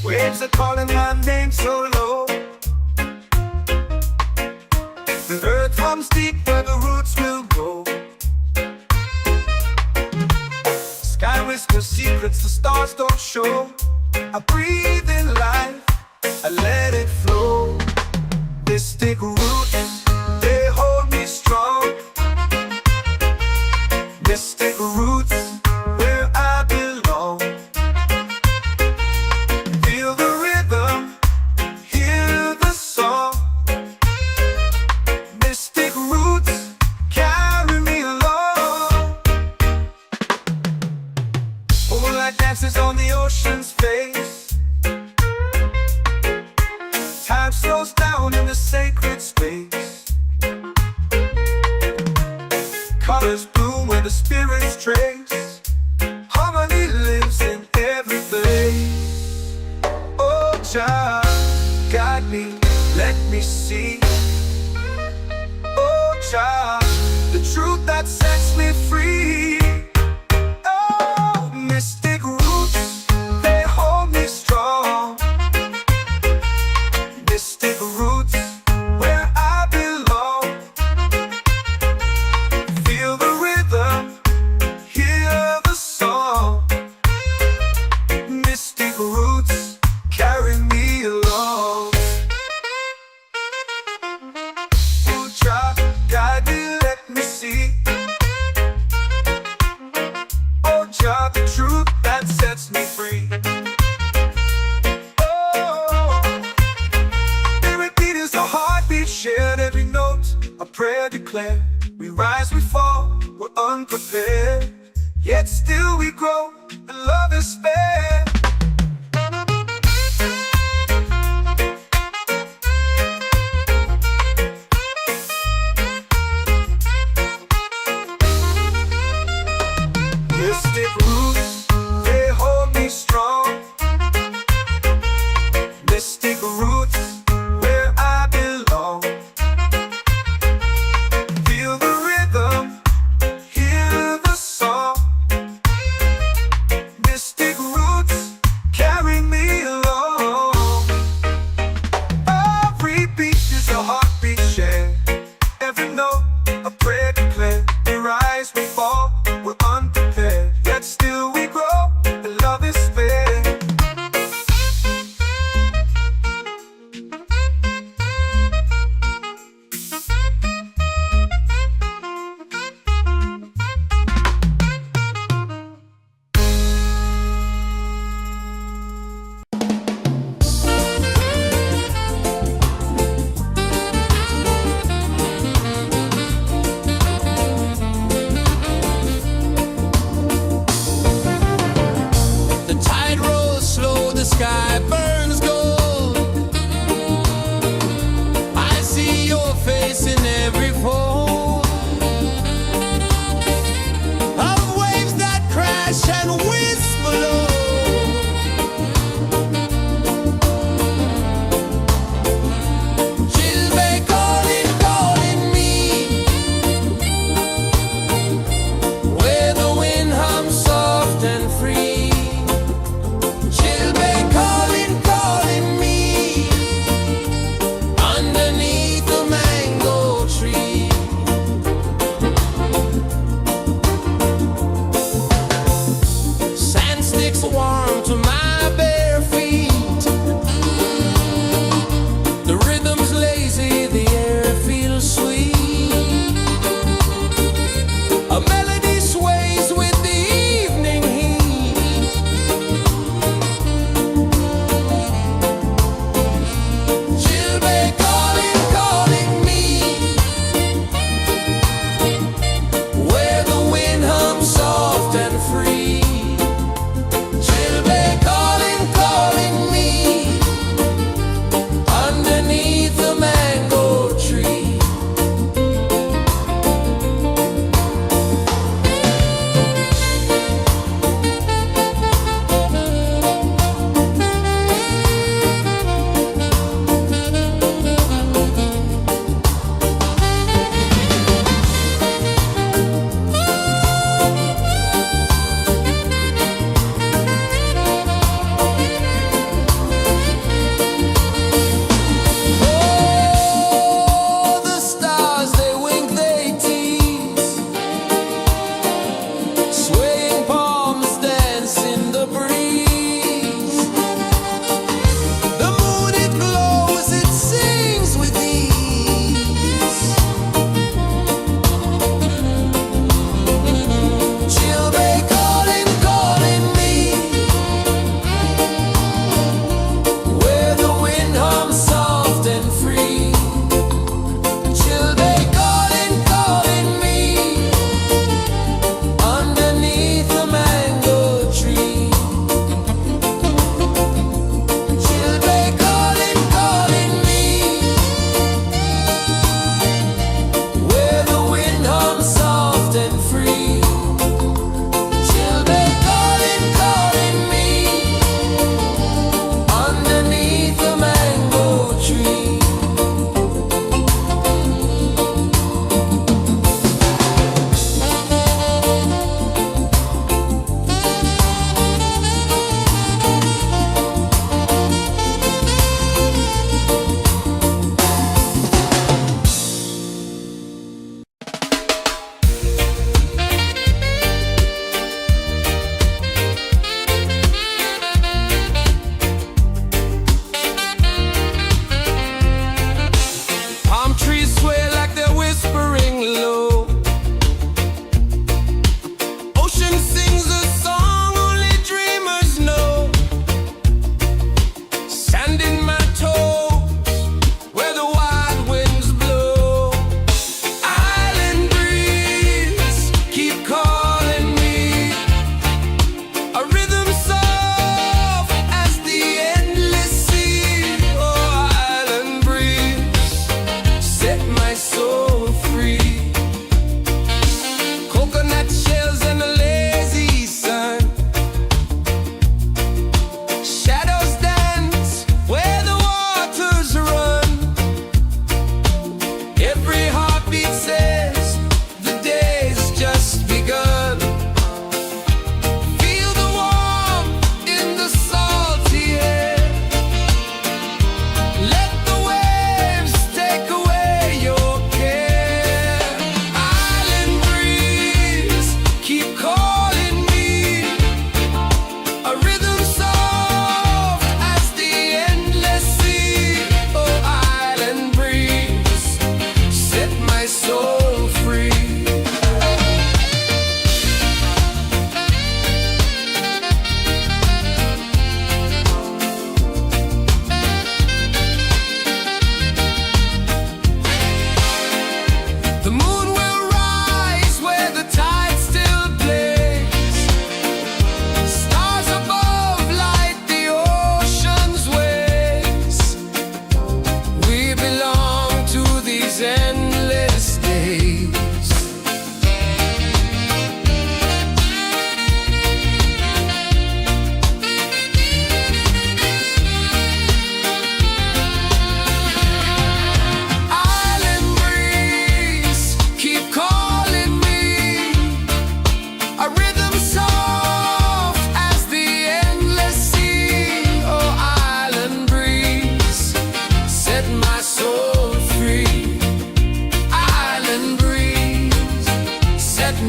Waves are calling my name so low. The earth comes deep where the roots will go. Sky whispers secrets the stars don't show. I breathe in life, I let it flow. This take root, they hold me strong. Mystic roots, where I belong. Feel the rhythm, hear the song. Mystic roots, carry me along. Moonlight dances on the ocean's face. Time slows down in the sacred space. Colors bloom where the spirits trace. Harmony lives in every place. Oh, Jah, guide me, let me see. Oh, Jah, the truth that sets me free. Oh, mystic roots, they hold me strong. Mystic roots, where I belong. Feel the rhythm, hear the song. Mystic roots, carry me along. Oh, Jah, guide me, let me see. Oh, Jah, the truth that sets me free. Oh, spirit beat is a heartbeat, shared every note, a prayer declared. We rise, we fall, we're unprepared, yet still we grow, and love is spared. Mystic roots, they hold me strong. Mystic roots, where I belong. Feel the rhythm, hear the song. Mystic roots, carry me along. Every beat is a heartbeat shared. Every note, a prayer declared. We rise, we fall, we're unprepared, yet still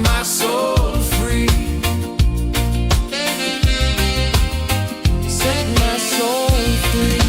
my soul free. Set my soul free.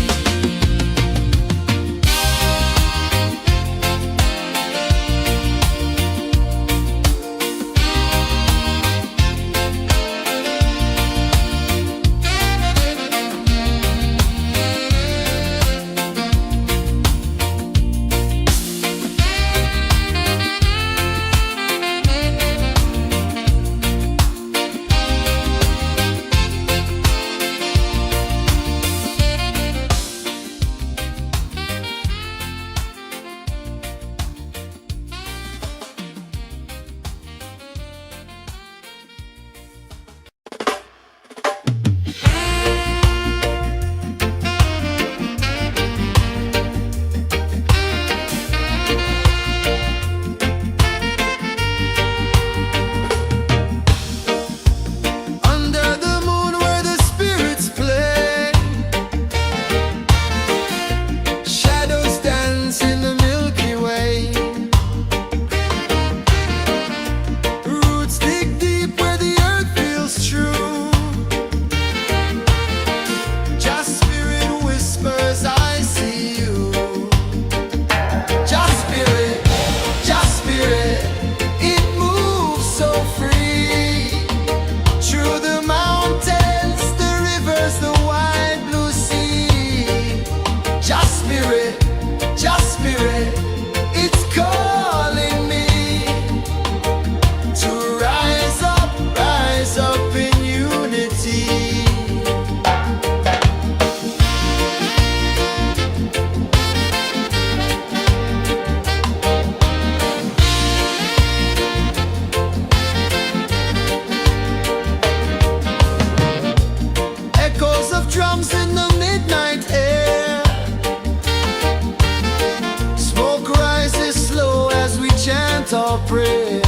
Our prayer.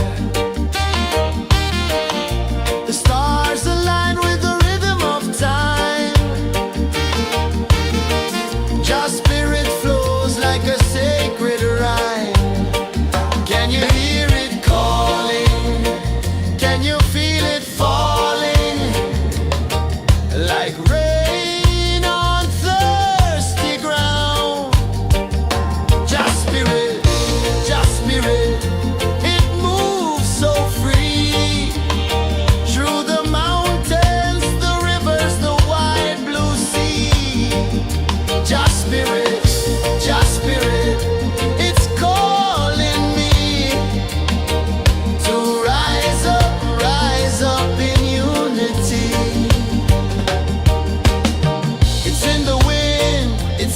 The stars align with the rhythm of time. Just spirit flows like a sacred rhyme. Can you hear it calling? Can you feel it falling? Like rain on thirsty ground. Just spirit, just spirit.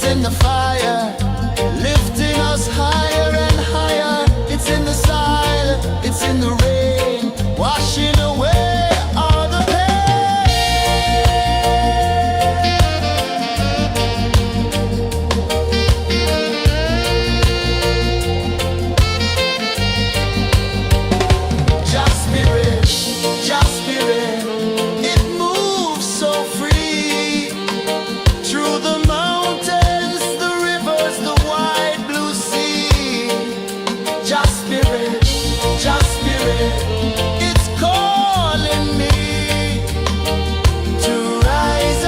In the fire, lifting us higher and higher. It's in the silence, it's in the rain, washing away all the pain. Just spirit, just spirit. It moves so free through the mountains. Just spirit, it's calling me to rise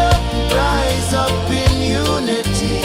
up in unity.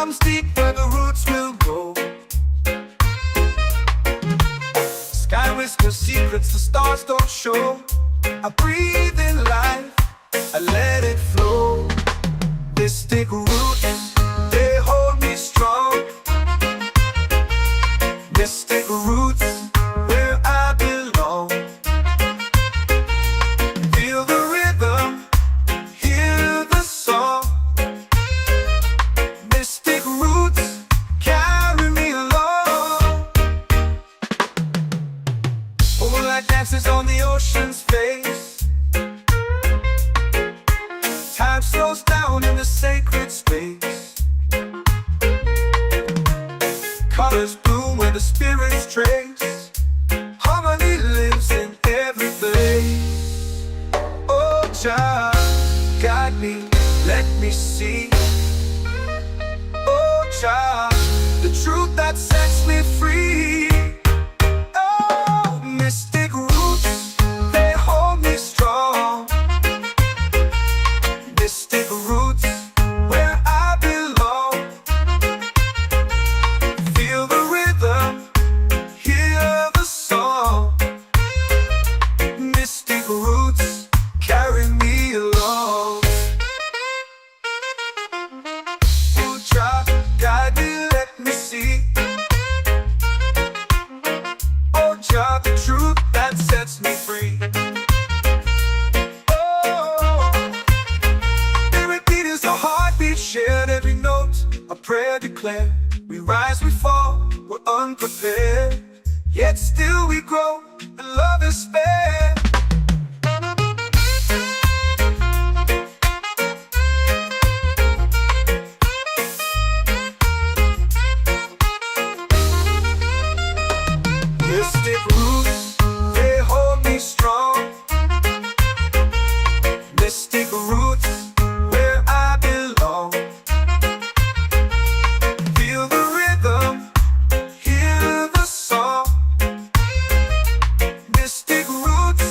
comes deep where the roots will grow. Sky whispers secrets the stars don't show. I breathe in life, let me see. Oh, child, the truth that sets me free. Oh, mystic roots, they hold me strong. Mystic roots, where I belong. Feel the rhythm, hear the song. Mystic roots carry me along. Oh, child, guide me, let me see. Oh, child, the truth that sets me free. Oh, every beat is a heartbeat shared, every note a prayer declared. We rise, we fall, we're unprepared, yet still we grow, and love is spared. Mystic roots, they hold me strong. Mystic roots, where I belong. Feel the rhythm, hear the song. Mystic roots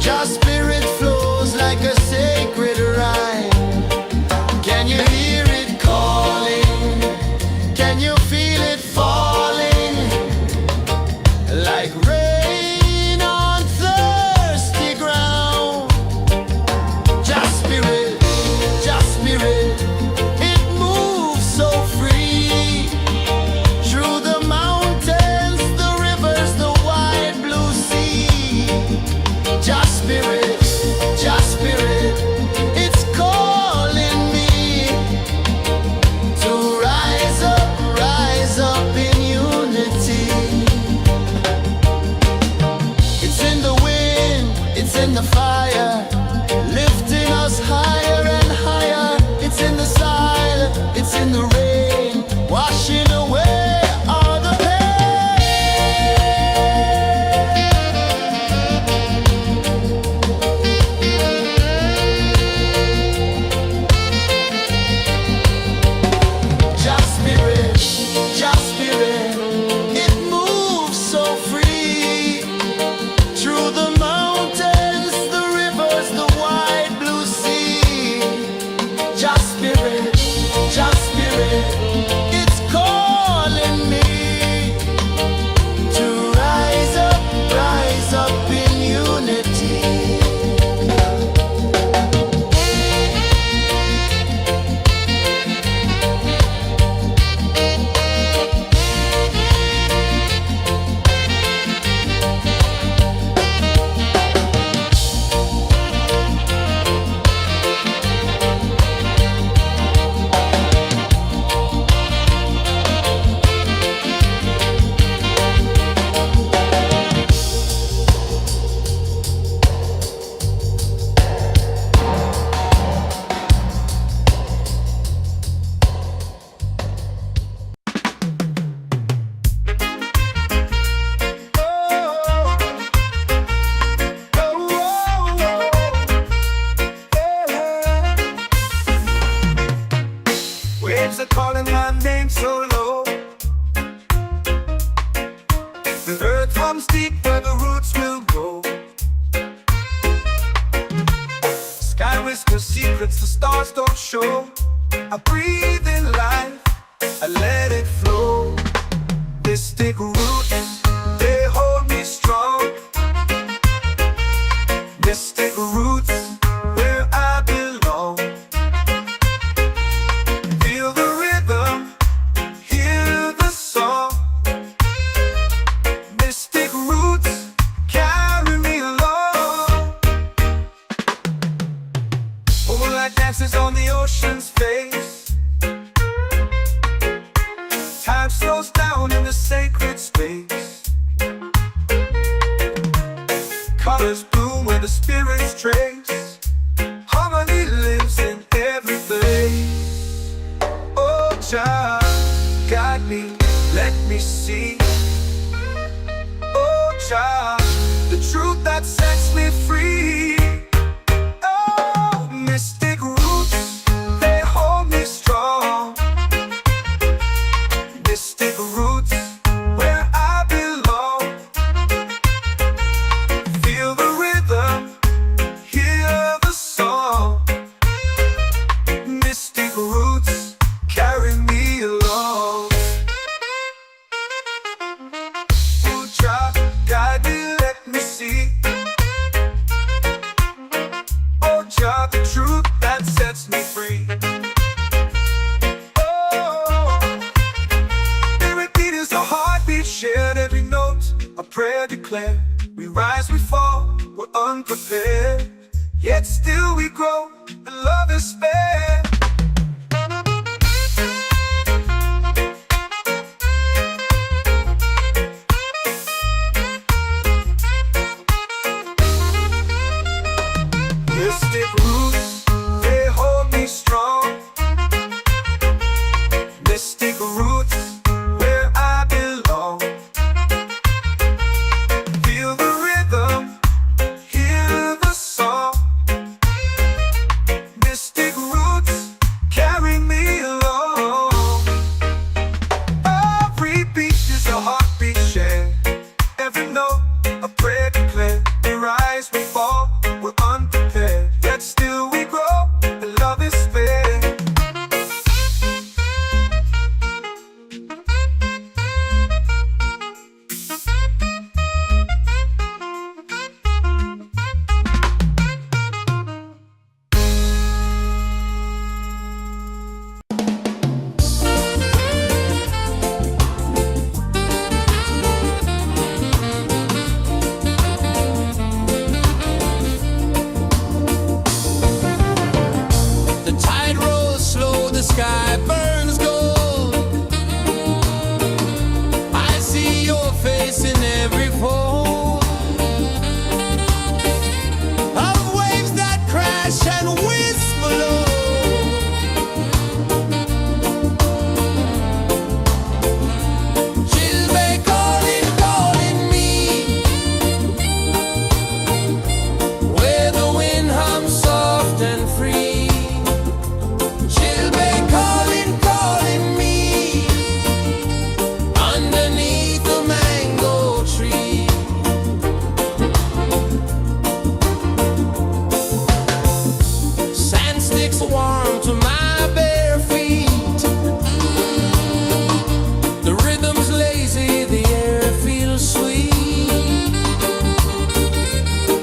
Just spirit flows like a sacred rhyme. Can you hear it calling? Can you feel it falling? Like rain on thirsty ground. Just spirit, it moves so free. Through the mountains, the rivers, the wide blue sea. Just spirit, it's calling me to rise up in unity. It's in the wind, it's in the fire, lifting us higher and higher. It's in the silence, it's in the rain, washing away all the Just spirit, it moves so free. Through the mountains, the rivers, the wide blue sea. Just spirit, it's calling me to rise up in unity. Waves are calling my name so low. The earth hums deep where the roots will go. Sky whispers secrets the stars don't show. I breathe in life, I let it flow. Mystic roots, they hold me strong. Mystic roots, where I belong. Feel the rhythm, hear the song. Mystic roots, carry me along. Moonlight dances on the ocean's face. Time slows down in the sacred space. Colors bloom where the spirits trace. Harmony lives in every place. Oh, child, guide me, let me see. Oh, child, the truth that sets me free. Oh, mystic roots, they hold me strong. Mystic roots, where I belong. Feel the rhythm, hear the song. Mystic roots, carry me along. Oh, child, guide me, let me see. Oh, child, the truth that sets me free. Oh, every beat is a heartbeat shared, every note a prayer declared. We rise, we fall, we're unprepared, yet still we grow, and love is spared. Mystic roots, they hold me strong. Mystic roots, where I belong. Feel the rhythm, hear the song. Mystic roots, carry me along. Every beat is a heartbeat shared, every note a prayer declared. We rise, we fall, makes warm to my bare feet. The rhythm's lazy, the air feels sweet.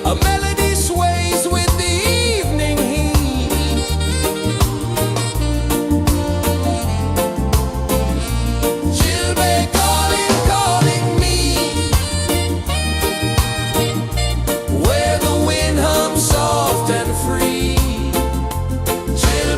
A melody sways with the evening heat. Children calling, calling me, where the wind hums soft and free. Children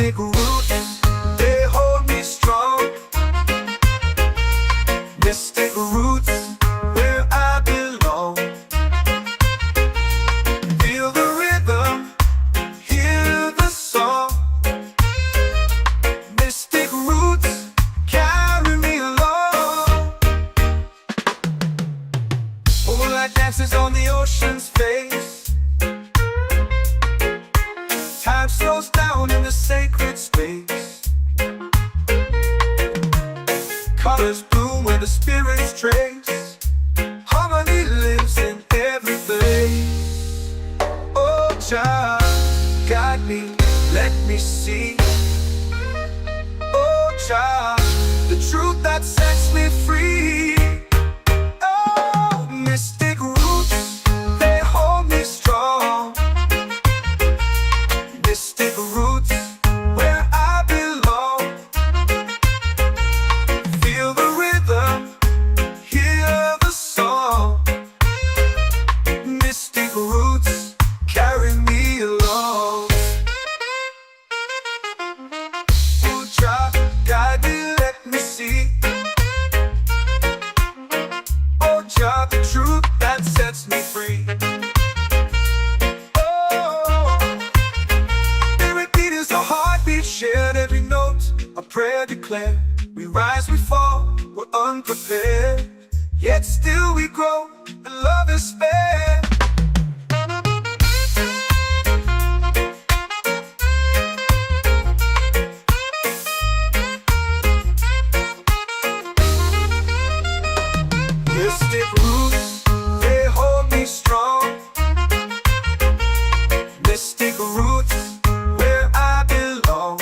Mystic roots, they hold me strong. Mystic roots, where I belong. Feel the rhythm, hear the song. Mystic roots, carry me along. Moonlight dances on the ocean's face. Time slows down in the sacred space. Colors bloom where the spirits trace. Harmony lives in every place. Oh, Jah, guide me, let me see. Oh, Jah, the truth that sets me free. Oh, mystic roots, they hold me strong. Mystic roots, where I belong. Feel the rhythm, hear the song. Mystic roots, carry me along. Oh, Jah, guide me, let me see. Oh, Jah, the truth that sets me free. Shared every note, a prayer declared. We rise, we fall, we're unprepared. Yet still we grow, and love is spared. Mystic roots, they hold me strong. Mystic roots, where I belong.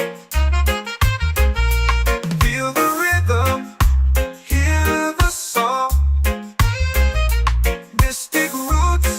Feel the rhythm, hear the song. Mystic roots,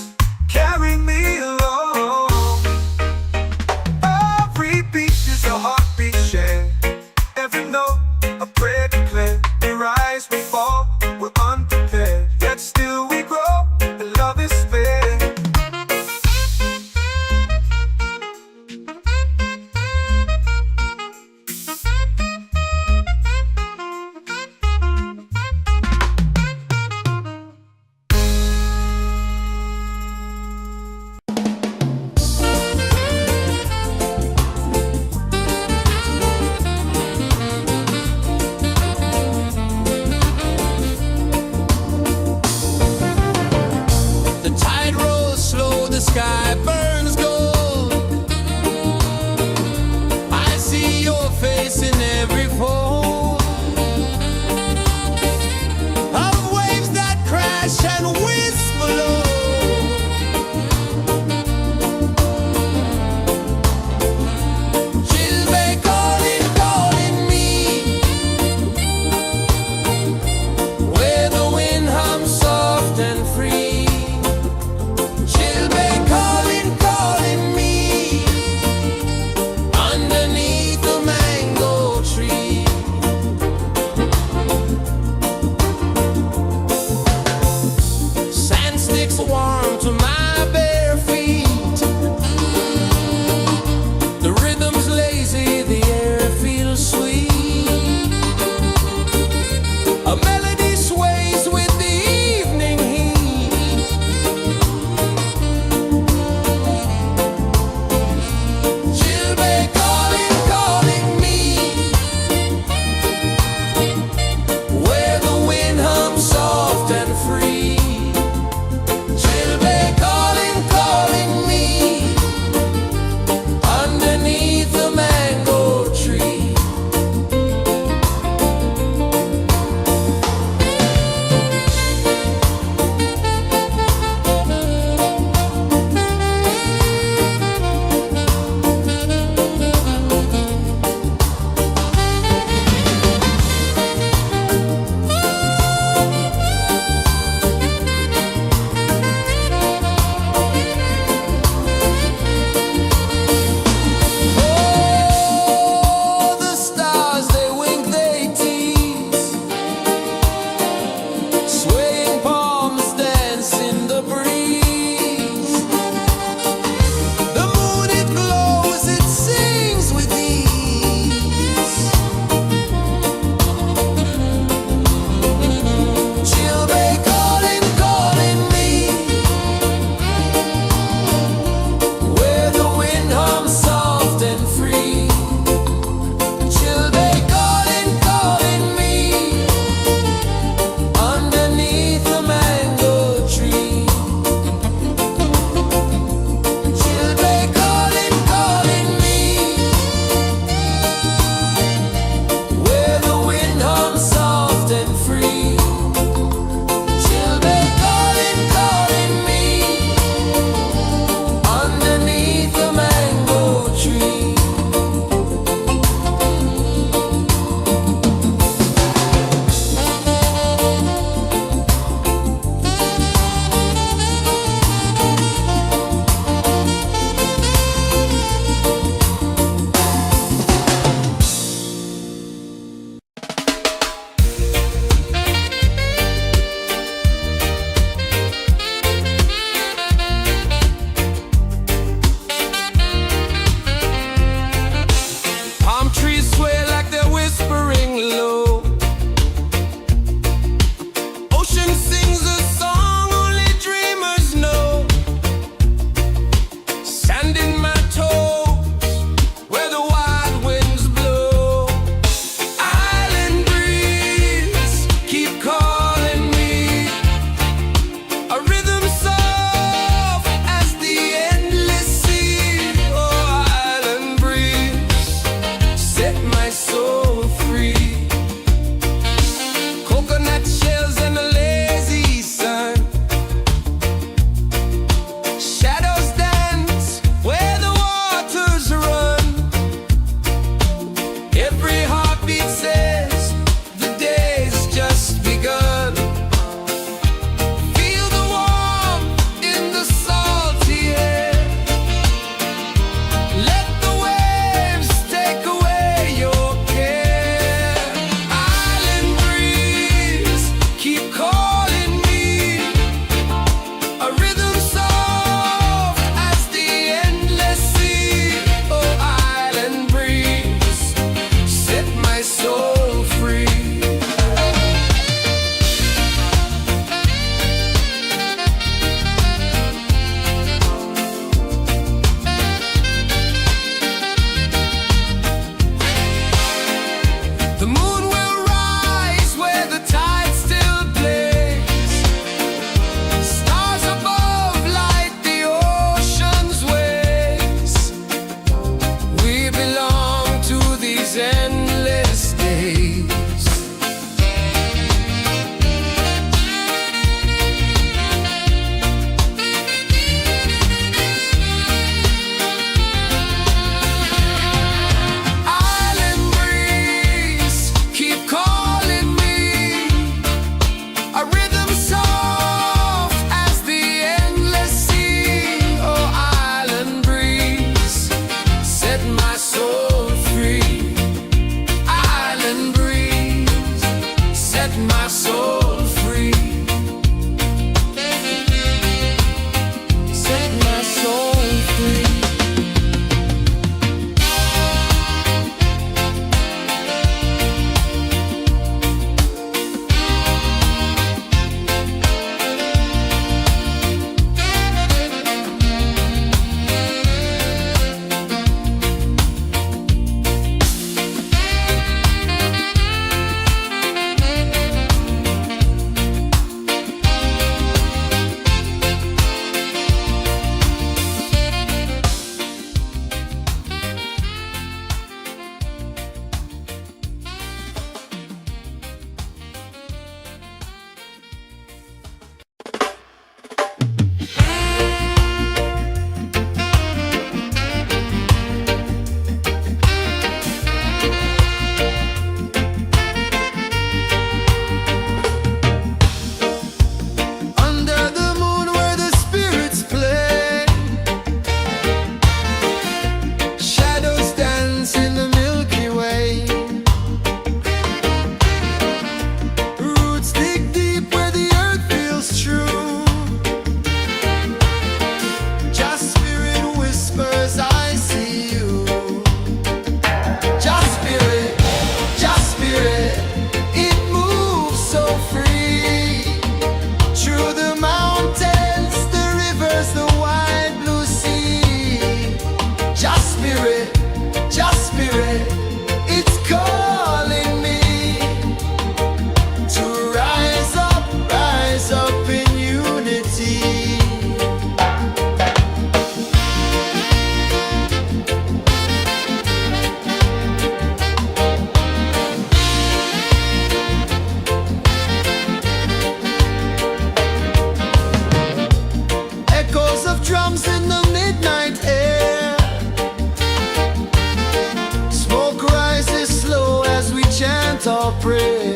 our praise.